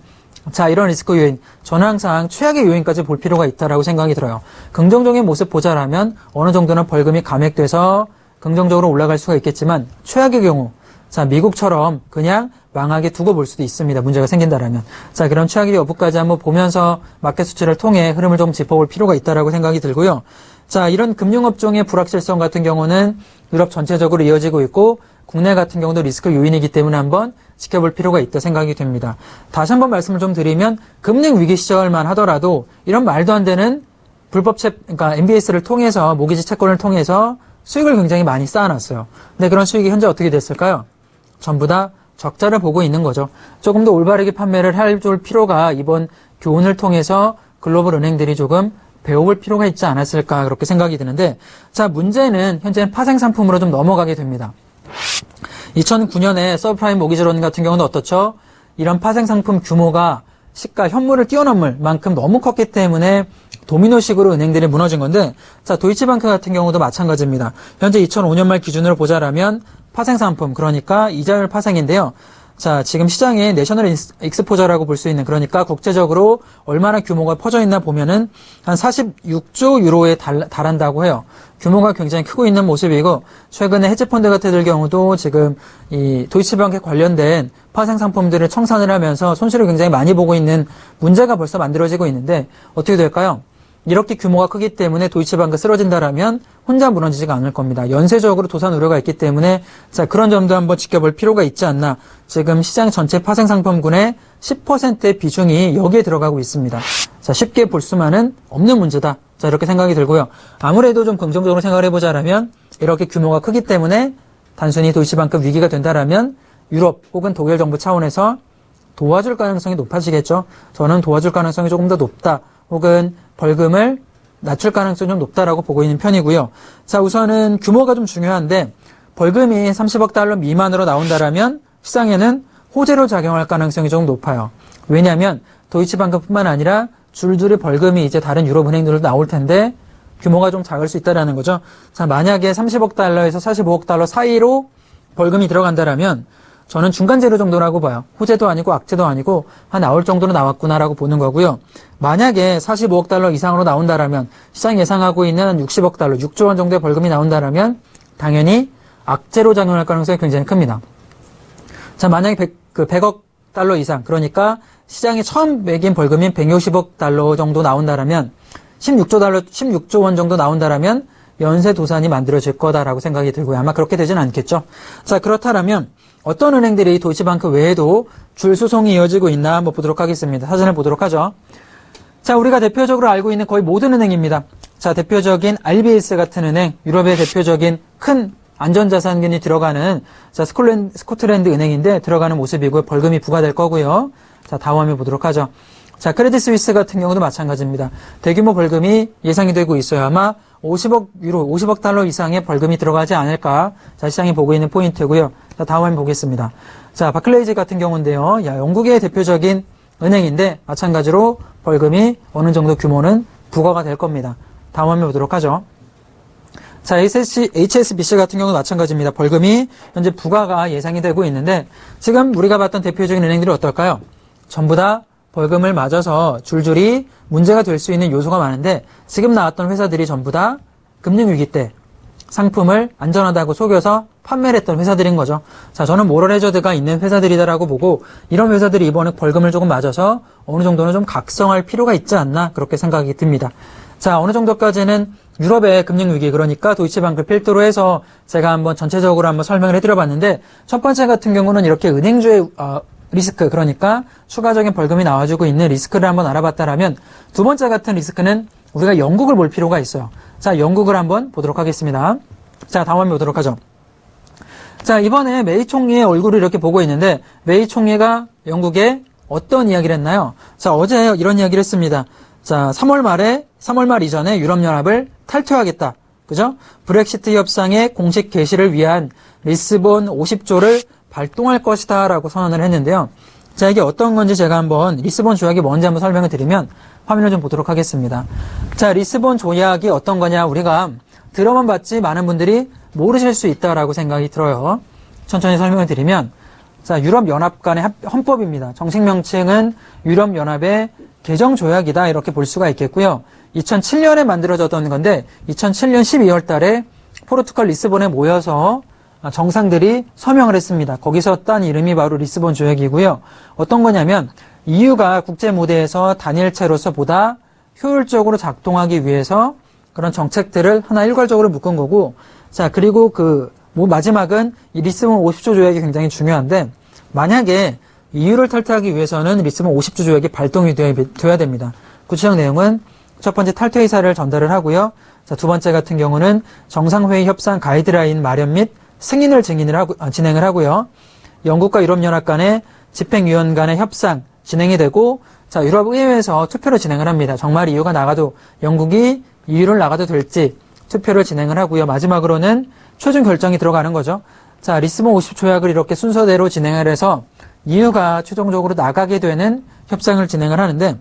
자 이런 리스크 요인 저는 항상 최악의 요인까지 볼 필요가 있다라고 생각이 들어요. 긍정적인 모습 보자라면 어느 정도는 벌금이 감액돼서 긍정적으로 올라갈 수가 있겠지만 최악의 경우 자 미국처럼 그냥 망하게 두고 볼 수도 있습니다. 문제가 생긴다라면 자 그런 최악의 여부까지 한번 보면서 마켓 수치를 통해 흐름을 좀 짚어볼 필요가 있다라고 생각이 들고요. 자 이런 금융업종의 불확실성 같은 경우는 유럽 전체적으로 이어지고 있고 국내 같은 경우도 리스크 요인이기 때문에 한번 지켜볼 필요가 있다 생각이 됩니다. 다시 한번 말씀을 좀 드리면 금융 위기 시절만 하더라도 이런 말도 안 되는 불법 그러니까 MBS를 통해서 모기지 채권을 통해서 수익을 굉장히 많이 쌓아놨어요. 근데 그런 수익이 현재 어떻게 됐을까요? 전부 다 적자를 보고 있는 거죠. 조금 더 올바르게 판매를 해줄 필요가 이번 교훈을 통해서 글로벌 은행들이 조금 배워볼 필요가 있지 않았을까 그렇게 생각이 드는데 자 문제는 현재는 파생 상품으로 좀 넘어가게 됩니다. 2009년에 서브프라임 모기지론 같은 경우는 어떻죠? 이런 파생 상품 규모가 시가 현물을 뛰어넘을 만큼 너무 컸기 때문에 도미노식으로 은행들이 무너진 건데 자 도이치방크 같은 경우도 마찬가지입니다. 현재 2005년 말 기준으로 보자라면 파생 상품 그러니까 이자율 파생인데요. 자, 지금 시장의 내셔널 익스포저라고 볼 수 있는, 그러니까 국제적으로 얼마나 규모가 퍼져 있나 보면은 한 46조 유로에 달한다고 해요. 규모가 굉장히 크고 있는 모습이고, 최근에 헤지펀드 같은 경우도 지금 이 도이치방크에 관련된 파생 상품들을 청산을 하면서 손실을 굉장히 많이 보고 있는 문제가 벌써 만들어지고 있는데, 어떻게 될까요? 이렇게 규모가 크기 때문에 도이치방크 쓰러진다라면 혼자 무너지지가 않을 겁니다. 연쇄적으로 도산 우려가 있기 때문에 자, 그런 점도 한번 지켜볼 필요가 있지 않나. 지금 시장 전체 파생 상품군의 10%의 비중이 여기에 들어가고 있습니다. 자, 쉽게 볼 수만은 없는 문제다. 자, 이렇게 생각이 들고요. 아무래도 좀 긍정적으로 생각을 해보자라면 이렇게 규모가 크기 때문에 단순히 도이치방크 위기가 된다라면 유럽 혹은 독일 정부 차원에서 도와줄 가능성이 높아지겠죠. 저는 도와줄 가능성이 조금 더 높다. 혹은 벌금을 낮출 가능성이 좀 높다라고 보고 있는 편이고요. 자, 우선은 규모가 좀 중요한데 벌금이 30억 달러 미만으로 나온다라면 시장에는 호재로 작용할 가능성이 조금 높아요. 왜냐하면 도이치방크뿐만 아니라 줄줄이 벌금이 이제 다른 유럽 은행들도 나올 텐데 규모가 좀 작을 수 있다라는 거죠. 자, 만약에 30억 달러에서 45억 달러 사이로 벌금이 들어간다라면 저는 중간재료 정도라고 봐요. 호재도 아니고 악재도 아니고 한 나올 정도로 나왔구나라고 보는 거고요. 만약에 45억 달러 이상으로 나온다라면 시장 예상하고 있는 60억 달러, 6조 원 정도의 벌금이 나온다라면 당연히 악재로 작용할 가능성이 굉장히 큽니다. 자, 만약에 100억 달러 이상, 그러니까 시장이 처음 매긴 벌금인 160억 달러 정도 나온다라면 16조 원 정도 나온다라면 연쇄 도산이 만들어질 거다라고 생각이 들고요. 아마 그렇게 되지는 않겠죠. 자, 그렇다면 어떤 은행들이 도이치방크 외에도 줄 소송이 이어지고 있나 한번 보도록 하겠습니다. 사진을 보도록 하죠. 자, 우리가 대표적으로 알고 있는 거의 모든 은행입니다. 자, 대표적인 RBS 같은 은행, 유럽의 대표적인 큰 안전자산균이 들어가는 자, 스코틀랜드 은행인데 들어가는 모습이고요. 벌금이 부과될 거고요. 자, 다음 화면 보도록 하죠. 자, 크레딧 스위스 같은 경우도 마찬가지입니다. 대규모 벌금이 예상이 되고 있어요. 아마 50억 유로, 50억 달러 이상의 벌금이 들어가지 않을까. 자, 시장이 보고 있는 포인트고요. 자, 다음 화면 보겠습니다. 자, 바클레이즈 같은 경우인데요. 야, 영국의 대표적인 은행인데 마찬가지로 벌금이 어느 정도 규모는 부과가 될 겁니다. 다음 화면 보도록 하죠. 자, HSBC 같은 경우도 마찬가지입니다. 벌금이 현재 부과가 예상이 되고 있는데 지금 우리가 봤던 대표적인 은행들이 어떨까요? 전부 다 벌금을 맞아서 줄줄이 문제가 될 수 있는 요소가 많은데 지금 나왔던 회사들이 전부 다 금융위기 때 상품을 안전하다고 속여서 판매를 했던 회사들인 거죠. 자, 저는 모럴 해저드가 있는 회사들이다라고 보고 이런 회사들이 이번에 벌금을 조금 맞아서 어느 정도는 좀 각성할 필요가 있지 않나 그렇게 생각이 듭니다. 자, 어느 정도까지는 유럽의 금융위기, 그러니까 도이치방크를 필두로 해서 제가 한번 전체적으로 한번 설명을 해드려봤는데 첫 번째 같은 경우는 이렇게 은행주의 리스크, 그러니까 추가적인 벌금이 나와주고 있는 리스크를 한번 알아봤다라면 두 번째 같은 리스크는 우리가 영국을 볼 필요가 있어요. 자, 영국을 한번 보도록 하겠습니다. 자, 다음 화면 보도록 하죠. 자, 이번에 메이 총리의 얼굴을 이렇게 보고 있는데 메이 총리가 영국에 어떤 이야기를 했나요? 자, 어제 이런 이야기를 했습니다. 자, 3월 말 이전에 유럽연합을 탈퇴하겠다. 그죠? 브렉시트 협상의 공식 개시를 위한 리스본 50조를 발동할 것이다 라고 선언을 했는데요. 자, 이게 어떤 건지 제가 한번 리스본 조약이 뭔지 한번 설명을 드리면 화면을 좀 보도록 하겠습니다. 자, 리스본 조약이 어떤 거냐, 우리가 들어만 봤지 많은 분들이 모르실 수 있다라고 생각이 들어요. 천천히 설명을 드리면 자, 유럽연합 간의 헌법입니다. 정식 명칭은 유럽연합의 개정조약이다 이렇게 볼 수가 있겠고요. 2007년에 만들어졌던 건데 2007년 12월 달에 포르투갈 리스본에 모여서 정상들이 서명을 했습니다. 거기서 딴 이름이 바로 리스본 조약이고요. 어떤 거냐면 EU가 국제 무대에서 단일체로서 보다 효율적으로 작동하기 위해서 그런 정책들을 하나 일괄적으로 묶은 거고, 자, 그리고 마지막은 이 리스본 50조 조약이 굉장히 중요한데 만약에 EU를 탈퇴하기 위해서는 리스본 50조 조약이 발동이 돼야 됩니다. 구체적 내용은 첫 번째 탈퇴 의사를 전달을 하고요. 자, 두 번째 같은 경우는 정상회의 협상 가이드라인 마련 및 승인을 진행을 하고요. 영국과 유럽연합 간의 집행위원 간의 협상 진행이 되고, 자, 유럽의회에서 투표를 진행을 합니다. 정말 EU가 나가도, 영국이 EU를 나가도 될지 투표를 진행을 하고요. 마지막으로는 최종 결정이 들어가는 거죠. 자, 리스본 50 조약을 이렇게 순서대로 진행을 해서 EU가 최종적으로 나가게 되는 협상을 진행을 하는데,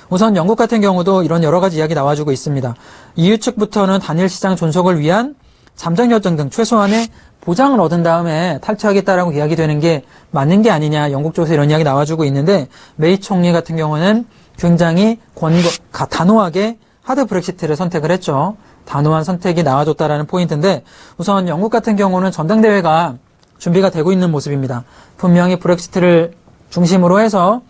우선 영국 같은 경우도 이런 여러 가지 이야기 나와주고 있습니다. EU 측부터는 단일 시장 존속을 위한 잠정 결정 등 최소한의 보장을 얻은 다음에 탈퇴하겠다라고 이야기 되는 게 맞는 게 아니냐, 영국 쪽에서 이런 이야기 나와주고 있는데, 메이 총리 같은 경우는 굉장히 단호하게 하드 브렉시트를 선택을 했죠. 단호한 선택이 나와줬다라는 포인트인데, 우선 영국 같은 경우는 전당대회가 준비가 되고 있는 모습입니다. 분명히 브렉시트를 중심으로 해서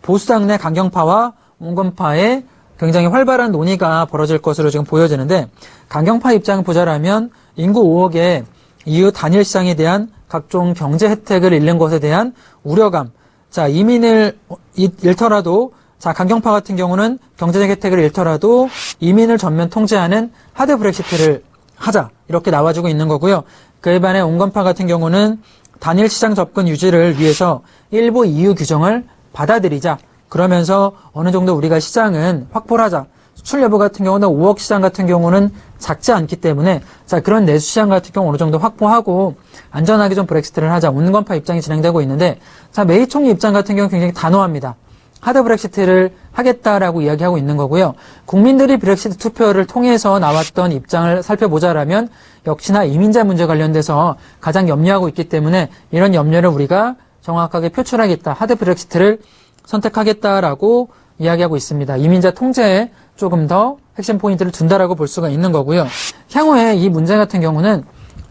보수당 내 강경파와 온건파의 굉장히 활발한 논의가 벌어질 것으로 지금 보여지는데, 강경파 입장을 보자라면 인구 5억의 EU 단일 시장에 대한 각종 경제 혜택을 잃는 것에 대한 우려감, 자, 이민을 잃더라도, 자, 강경파 같은 경우는 경제적 혜택을 잃더라도 이민을 전면 통제하는 하드 브렉시트를 하자, 이렇게 나와주고 있는 거고요. 그에 반해 온건파 같은 경우는 단일 시장 접근 유지를 위해서 일부 EU 규정을 받아들이자, 그러면서 어느 정도 우리가 시장은 확보를 하자. 수출 여부 같은 경우는 5억 시장 같은 경우는 작지 않기 때문에, 자, 그런 내수 시장 같은 경우 어느 정도 확보하고 안전하게 좀 브렉시트를 하자. 온건파 입장이 진행되고 있는데, 자, 메이 총리 입장 같은 경우 굉장히 단호합니다. 하드 브렉시트를 하겠다라고 이야기하고 있는 거고요. 국민들이 브렉시트 투표를 통해서 나왔던 입장을 살펴보자라면 역시나 이민자 문제 관련돼서 가장 염려하고 있기 때문에 이런 염려를 우리가 정확하게 표출하겠다. 하드 브렉시트를 선택하겠다라고 이야기하고 있습니다. 이민자 통제에 조금 더 핵심 포인트를 둔다라고 볼 수가 있는 거고요. 향후에 이 문제 같은 경우는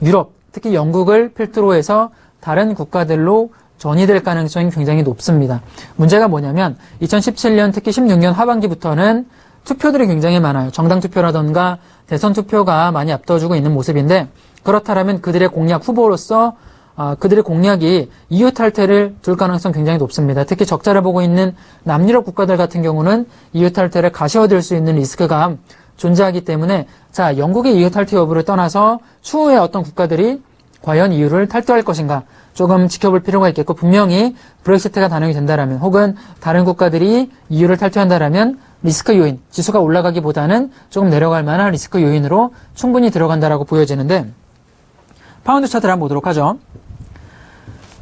유럽, 특히 영국을 필두로 해서 다른 국가들로 전이될 가능성이 굉장히 높습니다. 문제가 뭐냐면 2017년 특히 16년 하반기부터는 투표들이 굉장히 많아요. 정당 투표라던가 대선 투표가 많이 앞서주고 있는 모습인데, 그렇다면 그들의 공약 후보로서 그들의 공약이 EU 탈퇴를 둘 가능성 굉장히 높습니다. 특히 적자를 보고 있는 남유럽 국가들 같은 경우는 EU 탈퇴를 가시화될 수 있는 리스크가 존재하기 때문에, 자, 영국의 EU 탈퇴 여부를 떠나서 추후에 어떤 국가들이 과연 EU를 탈퇴할 것인가 조금 지켜볼 필요가 있겠고, 분명히 브렉시트가 단행이 된다라면 혹은 다른 국가들이 EU를 탈퇴한다라면 리스크 요인, 지수가 올라가기보다는 조금 내려갈 만한 리스크 요인으로 충분히 들어간다라고 보여지는데, 파운드 차트를 한번 보도록 하죠.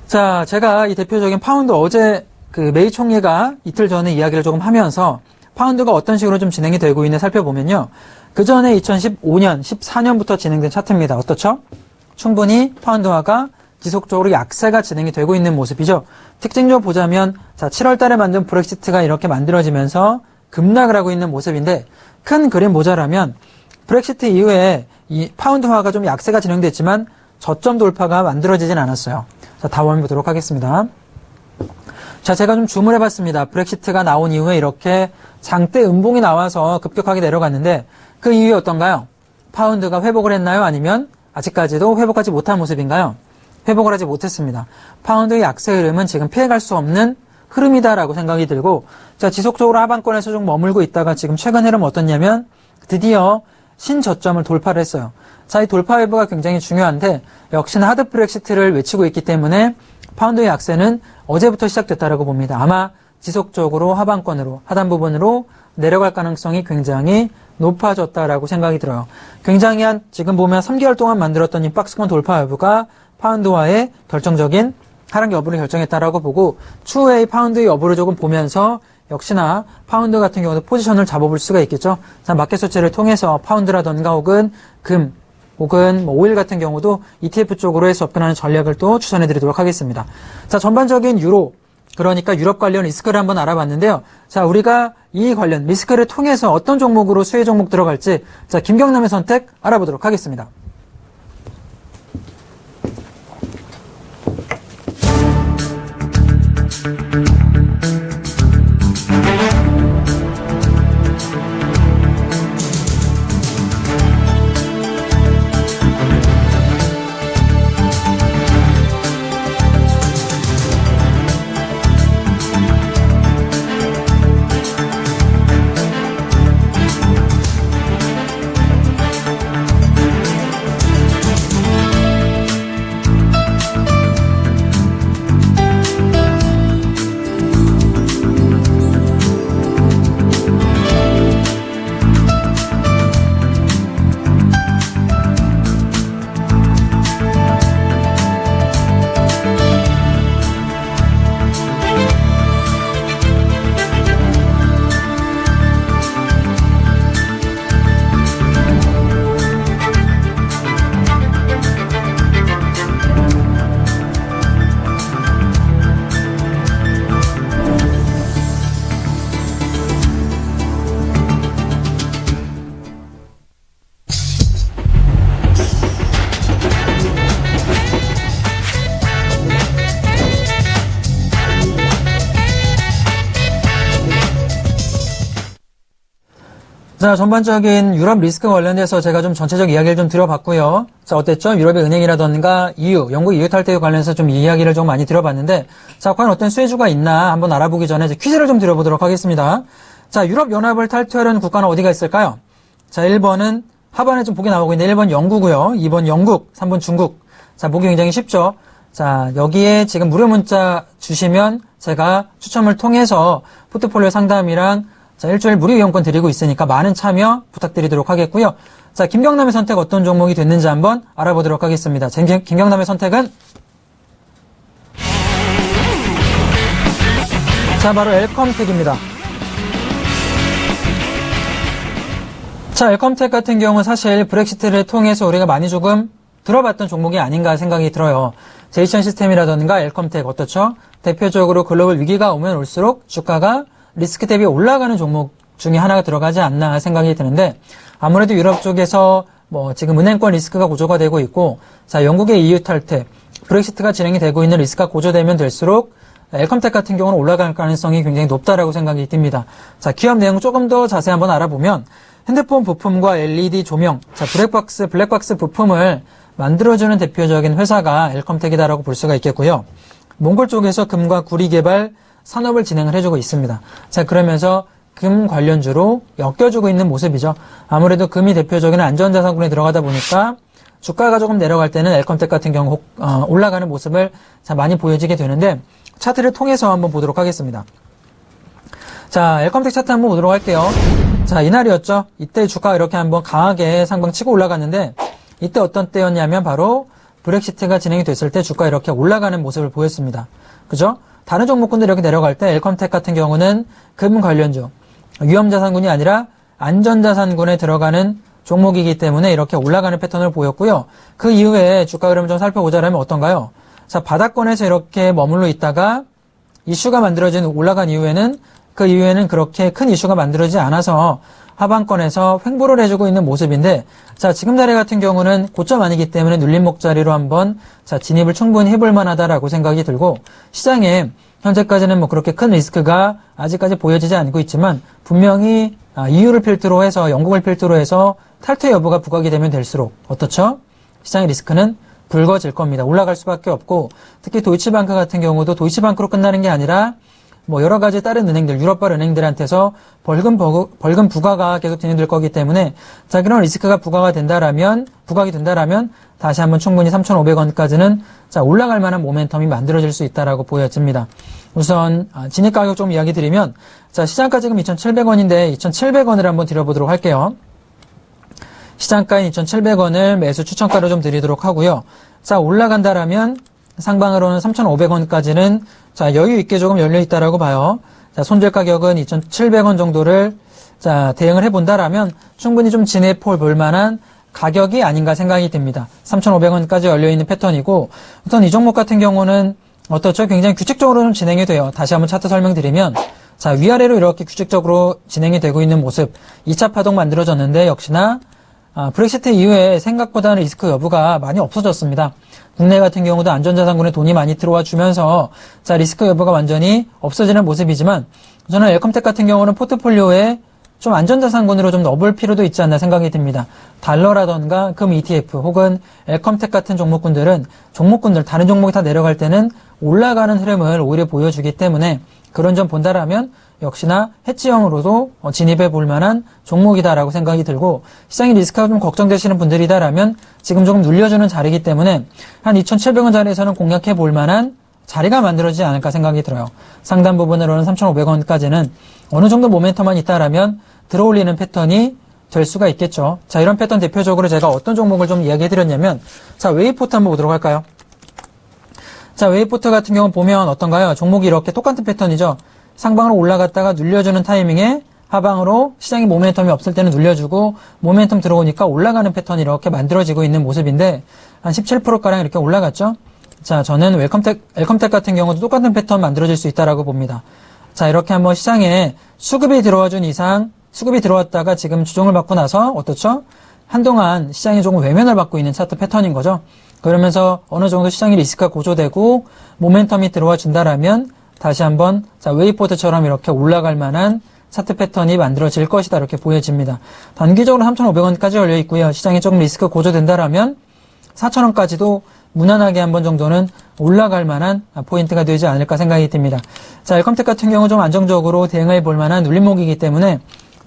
자, 제가 이 대표적인 파운드 어제 그 메이 총리가 이틀 전에 이야기를 조금 하면서 파운드가 어떤 식으로 좀 진행이 되고 있는지 살펴보면요. 그 전에 2015년, 14년부터 진행된 차트입니다. 어떻죠? 충분히 파운드화가 지속적으로 약세가 진행이 되고 있는 모습이죠. 특징적으로 보자면, 자, 7월 달에 만든 브렉시트가 이렇게 만들어지면서 급락을 하고 있는 모습인데, 큰 그림 보자라면 브렉시트 이후에 이 파운드화가 좀 약세가 진행됐지만 저점 돌파가 만들어지진 않았어요. 자, 다음 한번 보도록 하겠습니다. 자, 제가 좀 줌을 해봤습니다. 브렉시트가 나온 이후에 이렇게 장대 음봉이 나와서 급격하게 내려갔는데, 그 이후에 어떤가요? 파운드가 회복을 했나요? 아니면 아직까지도 회복하지 못한 모습인가요? 회복을 하지 못했습니다. 파운드의 약세 흐름은 지금 피해갈 수 없는 흐름이다라고 생각이 들고, 자, 지속적으로 하방권에서 좀 머물고 있다가 지금 최근 흐름 어떻냐면 드디어 신저점을 돌파를 했어요. 자, 이 돌파 여부가 굉장히 중요한데, 역시나 하드 브렉시트를 외치고 있기 때문에 파운드의 약세는 어제부터 시작됐다라고 봅니다. 아마 지속적으로 하방권으로, 하단 부분으로 내려갈 가능성이 굉장히 높아졌다라고 생각이 들어요. 굉장히 지금 보면 3개월 동안 만들었던 이 박스권 돌파 여부가 파운드화의 결정적인 하락 여부를 결정했다라고 보고, 추후에 파운드의 여부를 조금 보면서 역시나 파운드 같은 경우도 포지션을 잡아볼 수가 있겠죠. 자, 마켓 수치를 통해서 파운드라던가 혹은 금, 혹은 오일 같은 경우도 ETF 쪽으로 해서 접근하는 전략을 또 추천해 드리도록 하겠습니다. 자, 전반적인 유로, 그러니까 유럽 관련 리스크를 한번 알아봤는데요. 자, 우리가 이 관련 리스크를 통해서 어떤 종목으로 수혜 종목 들어갈지, 자, 김경남의 선택 알아보도록 하겠습니다. 자, 전반적인 유럽 리스크 관련돼서 제가 좀 전체적 이야기를 좀 드려봤고요. 자, 어땠죠? 유럽의 은행이라던가 EU, 영국 EU 탈퇴 관련해서 좀 이야기를 좀 많이 드려봤는데, 자, 과연 어떤 수혜주가 있나 한번 알아보기 전에 이제 퀴즈를 좀 드려보도록 하겠습니다. 자, 유럽 연합을 탈퇴하려는 국가는 어디가 있을까요? 자, 1번은 하반에 좀 보기 나오고 있는데 1번 영국이고요. 2번 영국, 3번 중국. 자, 보기 굉장히 쉽죠? 자, 여기에 지금 무료 문자 주시면 제가 추첨을 통해서 포트폴리오 상담이랑 자, 일주일 무료 이용권 드리고 있으니까 많은 참여 부탁드리도록 하겠고요. 자, 김경남의 선택 어떤 종목이 됐는지 한번 알아보도록 하겠습니다. 김경남의 선택은 자, 바로 엘컴텍입니다. 자, 엘컴텍 같은 경우는 사실 브렉시트를 통해서 우리가 많이 조금 들어봤던 종목이 아닌가 생각이 들어요. 제이션 시스템이라던가 엘컴텍 어떻죠? 대표적으로 글로벌 위기가 오면 올수록 주가가 리스크 대비 올라가는 종목 중에 하나가 들어가지 않나 생각이 드는데 아무래도 유럽 쪽에서 뭐 지금 은행권 리스크가 고조가 되고 있고 자, 영국의 EU 탈퇴, 브렉시트가 진행이 되고 있는 리스크가 고조되면 될수록 엘컴텍 같은 경우는 올라갈 가능성이 굉장히 높다라고 생각이 듭니다. 자, 기업 내용 조금 더 자세히 한번 알아보면 핸드폰 부품과 LED 조명, 자, 블랙박스 부품을 만들어주는 대표적인 회사가 엘컴텍이다라고 볼 수가 있겠고요. 몽골 쪽에서 금과 구리 개발 산업을 진행을 해주고 있습니다. 자, 그러면서 금 관련주로 엮여주고 있는 모습이죠. 아무래도 금이 대표적인 안전자산군에 들어가다 보니까 주가가 조금 내려갈 때는 엘컴텍 같은 경우 올라가는 모습을 자, 많이 보여지게 되는데 차트를 통해서 한번 보도록 하겠습니다. 자, 엘컴텍 차트 한번 보도록 할게요. 자, 이날이었죠. 이때 주가가 이렇게 한번 강하게 상방 치고 올라갔는데 이때 어떤 때였냐면 바로 브렉시트가 진행이 됐을 때 주가가 이렇게 올라가는 모습을 보였습니다. 그죠? 다른 종목군들이 이렇게 내려갈 때 엘컴텍 같은 경우는 금 관련주, 위험자산군이 아니라 안전자산군에 들어가는 종목이기 때문에 이렇게 올라가는 패턴을 보였고요. 그 이후에 주가 흐름을 좀 살펴보자면 어떤가요? 자, 바닥권에서 이렇게 머물러 있다가 이슈가 만들어진 올라간 이후에는 그 이후에는 그렇게 큰 이슈가 만들어지지 않아서 하방권에서 횡보를 해주고 있는 모습인데 자, 지금 자리 같은 경우는 고점 아니기 때문에 눌림목 자리로 한번 자, 진입을 충분히 해볼 만하다라고 생각이 들고 시장에 현재까지는 뭐 그렇게 큰 리스크가 아직까지 보여지지 않고 있지만 분명히 EU를 필두로 해서 영국을 필두로 해서 탈퇴 여부가 부각이 되면 될수록 어떻죠? 시장의 리스크는 불거질 겁니다. 올라갈 수밖에 없고 특히 도이치방크 같은 경우도 도이치방크로 끝나는 게 아니라 뭐 여러 가지 다른 은행들, 유럽발 은행들한테서 벌금 부과가 계속 진행될 거기 때문에 자, 그런 리스크가 부각이 된다라면 다시 한번 충분히 3,500원까지는 자, 올라갈 만한 모멘텀이 만들어질 수 있다라고 보여집니다. 우선 진입 가격 좀 이야기 드리면 자, 시장가 지금 2,700원인데 2,700원을 한번 드려보도록 할게요. 시장가인 2,700원을 매수 추천가로 좀 드리도록 하고요. 자, 올라간다라면 상방으로는 3,500원까지는 자, 여유 있게 조금 열려 있다라고 봐요. 자, 손절 가격은 2,700원 정도를 자, 대응을 해본다라면 충분히 좀 진입 볼 만한 가격이 아닌가 생각이 듭니다. 3,500원까지 열려 있는 패턴이고 우선 이 종목 같은 경우는 어떻죠? 굉장히 규칙적으로 좀 진행이 돼요. 다시 한번 차트 설명드리면 자, 위아래로 이렇게 규칙적으로 진행이 되고 있는 모습 2차 파동 만들어졌는데 역시나 브렉시트 이후에 생각보다는 리스크 여부가 많이 없어졌습니다. 국내 같은 경우도 안전자산군에 돈이 많이 들어와 주면서 자, 리스크 여부가 완전히 없어지는 모습이지만 저는 엘컴텍 같은 경우는 포트폴리오에 좀 안전자산군으로 좀 넣어볼 필요도 있지 않나 생각이 듭니다. 달러라던가 금 ETF 혹은 엘컴텍 같은 종목군들 다른 종목이 다 내려갈 때는 올라가는 흐름을 오히려 보여주기 때문에 그런 점 본다라면 역시나 해지형으로도 진입해 볼 만한 종목이다라고 생각이 들고 시장의 리스크가 좀 걱정되시는 분들이다라면 지금 조금 눌려주는 자리이기 때문에 한 2,700원 자리에서는 공략해 볼 만한 자리가 만들어지지 않을까 생각이 들어요. 상단 부분으로는 3,500원까지는 어느 정도 모멘텀만 있다라면 들어올리는 패턴이 될 수가 있겠죠. 자, 이런 패턴 대표적으로 제가 어떤 종목을 좀 이야기해 드렸냐면 자, 웨이포트 한번 보도록 할까요? 자, 웨이포트 같은 경우 보면 어떤가요? 종목이 이렇게 똑같은 패턴이죠. 상방으로 올라갔다가 눌려주는 타이밍에 하방으로 시장이 모멘텀이 없을 때는 눌려주고 모멘텀 들어오니까 올라가는 패턴이 이렇게 만들어지고 있는 모습인데 한 17%가량 이렇게 올라갔죠. 자, 저는 엘컴텍 같은 경우도 똑같은 패턴 만들어질 수 있다라고 봅니다. 자, 이렇게 한번 시장에 수급이 들어와준 이상 수급이 들어왔다가 지금 주종을 받고 나서 어떻죠? 한동안 시장이 조금 외면을 받고 있는 차트 패턴인 거죠. 그러면서 어느 정도 시장의 리스크가 고조되고 모멘텀이 들어와 준다라면 다시 한번 자, 웨이포트처럼 이렇게 올라갈 만한 차트 패턴이 만들어질 것이다 이렇게 보여집니다. 단기적으로 3,500원까지 열려 있고요. 시장이 조금 리스크 고조된다라면 4,000원까지도 무난하게 한 번 정도는 올라갈 만한 포인트가 되지 않을까 생각이 듭니다. 자, 엘컴텍 같은 경우 좀 안정적으로 대응해 볼 만한 눌림목이기 때문에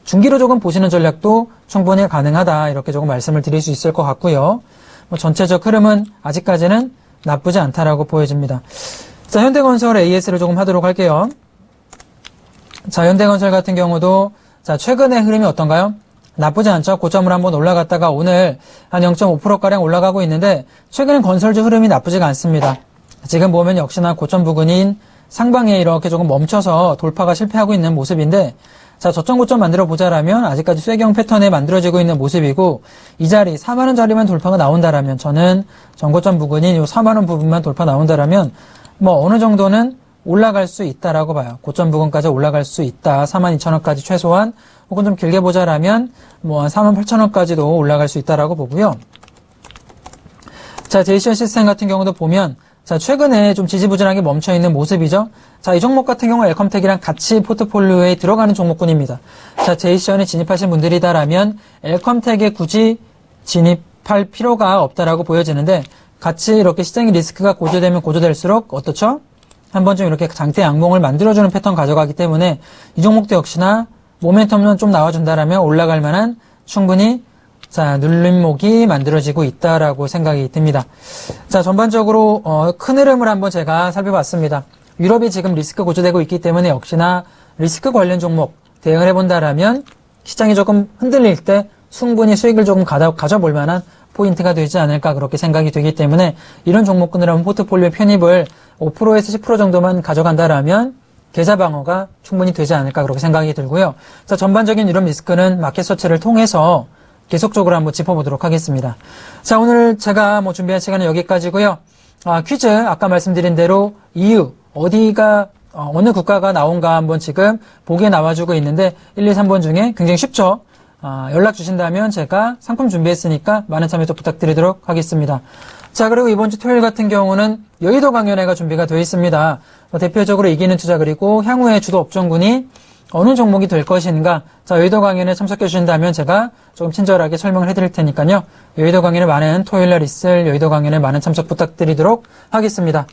중기로 조금 보시는 전략도 충분히 가능하다 이렇게 조금 말씀을 드릴 수 있을 것 같고요. 뭐 전체적 흐름은 아직까지는 나쁘지 않다라고 보여집니다. 자, 현대건설 AS를 조금 하도록 할게요. 자, 현대건설 같은 경우도 자, 최근의 흐름이 어떤가요? 나쁘지 않죠? 고점을 한번 올라갔다가 오늘 한 0.5%가량 올라가고 있는데 최근엔 건설주 흐름이 나쁘지가 않습니다. 지금 보면 역시나 고점 부근인 상방에 이렇게 조금 멈춰서 돌파가 실패하고 있는 모습인데 자, 저점 고점 만들어 보자라면 아직까지 쇠경 패턴에 만들어지고 있는 모습이고 이 자리 4만원 자리만 돌파가 나온다라면 저는 전고점 부근인 요 4만원 부분만 돌파 나온다라면 뭐 어느 정도는 올라갈 수 있다라고 봐요. 고점 부근까지 올라갈 수 있다. 42,000원까지 최소한 혹은 좀 길게 보자라면 뭐 한 48,000원까지도 올라갈 수 있다라고 보고요. 자, 제이시언 시스템 같은 경우도 보면 자, 최근에 좀 지지부진하게 멈춰 있는 모습이죠. 자, 이 종목 같은 경우 엘컴텍이랑 같이 포트폴리오에 들어가는 종목군입니다. 자, 제이시언에 진입하신 분들이다라면 엘컴텍에 굳이 진입할 필요가 없다라고 보여지는데 같이 이렇게 시장의 리스크가 고조되면 고조될수록 어떻죠? 한 번쯤 이렇게 장대 양봉을 만들어주는 패턴 가져가기 때문에 이 종목도 역시나 모멘텀은 좀 나와준다라면 올라갈 만한 충분히 자, 눌림목이 만들어지고 있다라고 생각이 듭니다. 자, 전반적으로 큰 흐름을 한번 제가 살펴봤습니다. 유럽이 지금 리스크 고조되고 있기 때문에 역시나 리스크 관련 종목 대응을 해본다라면 시장이 조금 흔들릴 때 충분히 수익을 조금 가져볼 만한 포인트가 되지 않을까 그렇게 생각이 되기 때문에 이런 종목군을 한번 포트폴리오에 편입을 5%에서 10% 정도만 가져간다라면 계좌 방어가 충분히 되지 않을까 그렇게 생각이 들고요. 자, 전반적인 이런 리스크는 마켓 서치를 통해서 계속적으로 한번 짚어보도록 하겠습니다. 자, 오늘 제가 뭐 준비한 시간은 여기까지고요. 퀴즈 아까 말씀드린 대로 EU 어디가 어느 국가가 나온가 한번 지금 보기에 나와주고 있는데 1, 2, 3번 중에 굉장히 쉽죠. 연락 주신다면 제가 상품 준비했으니까 많은 참여 좀 부탁드리도록 하겠습니다. 자, 그리고 이번 주 토요일 같은 경우는 여의도 강연회가 준비가 되어 있습니다. 대표적으로 이기는 투자 그리고 향후의 주도 업종군이 어느 종목이 될 것인가. 자, 여의도 강연에 참석해 주신다면 제가 조금 친절하게 설명을 해드릴 테니까요. 여의도 강연에 많은 토요일 날 있을 여의도 강연에 많은 참석 부탁드리도록 하겠습니다.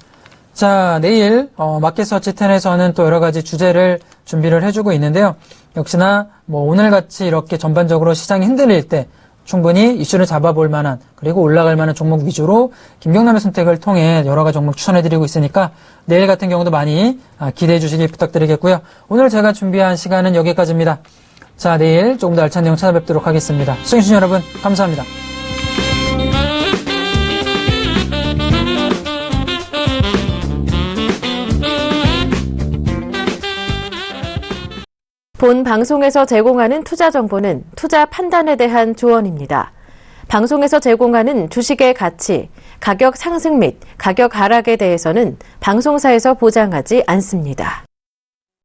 자, 내일 마켓서치 10에서는 또 여러 가지 주제를 준비를 해주고 있는데요. 역시나 뭐 오늘같이 이렇게 전반적으로 시장이 흔들릴 때 충분히 이슈를 잡아볼 만한 그리고 올라갈 만한 종목 위주로 김경남의 선택을 통해 여러 가지 종목 추천해드리고 있으니까 내일 같은 경우도 많이 기대해 주시기 부탁드리겠고요. 오늘 제가 준비한 시간은 여기까지입니다. 자, 내일 조금 더 알찬 내용 찾아뵙도록 하겠습니다. 시청해주신 여러분 감사합니다. 본 방송에서 제공하는 투자 정보는 투자 판단에 대한 조언입니다. 방송에서 제공하는 주식의 가치, 가격 상승 및 가격 하락에 대해서는 방송사에서 보장하지 않습니다.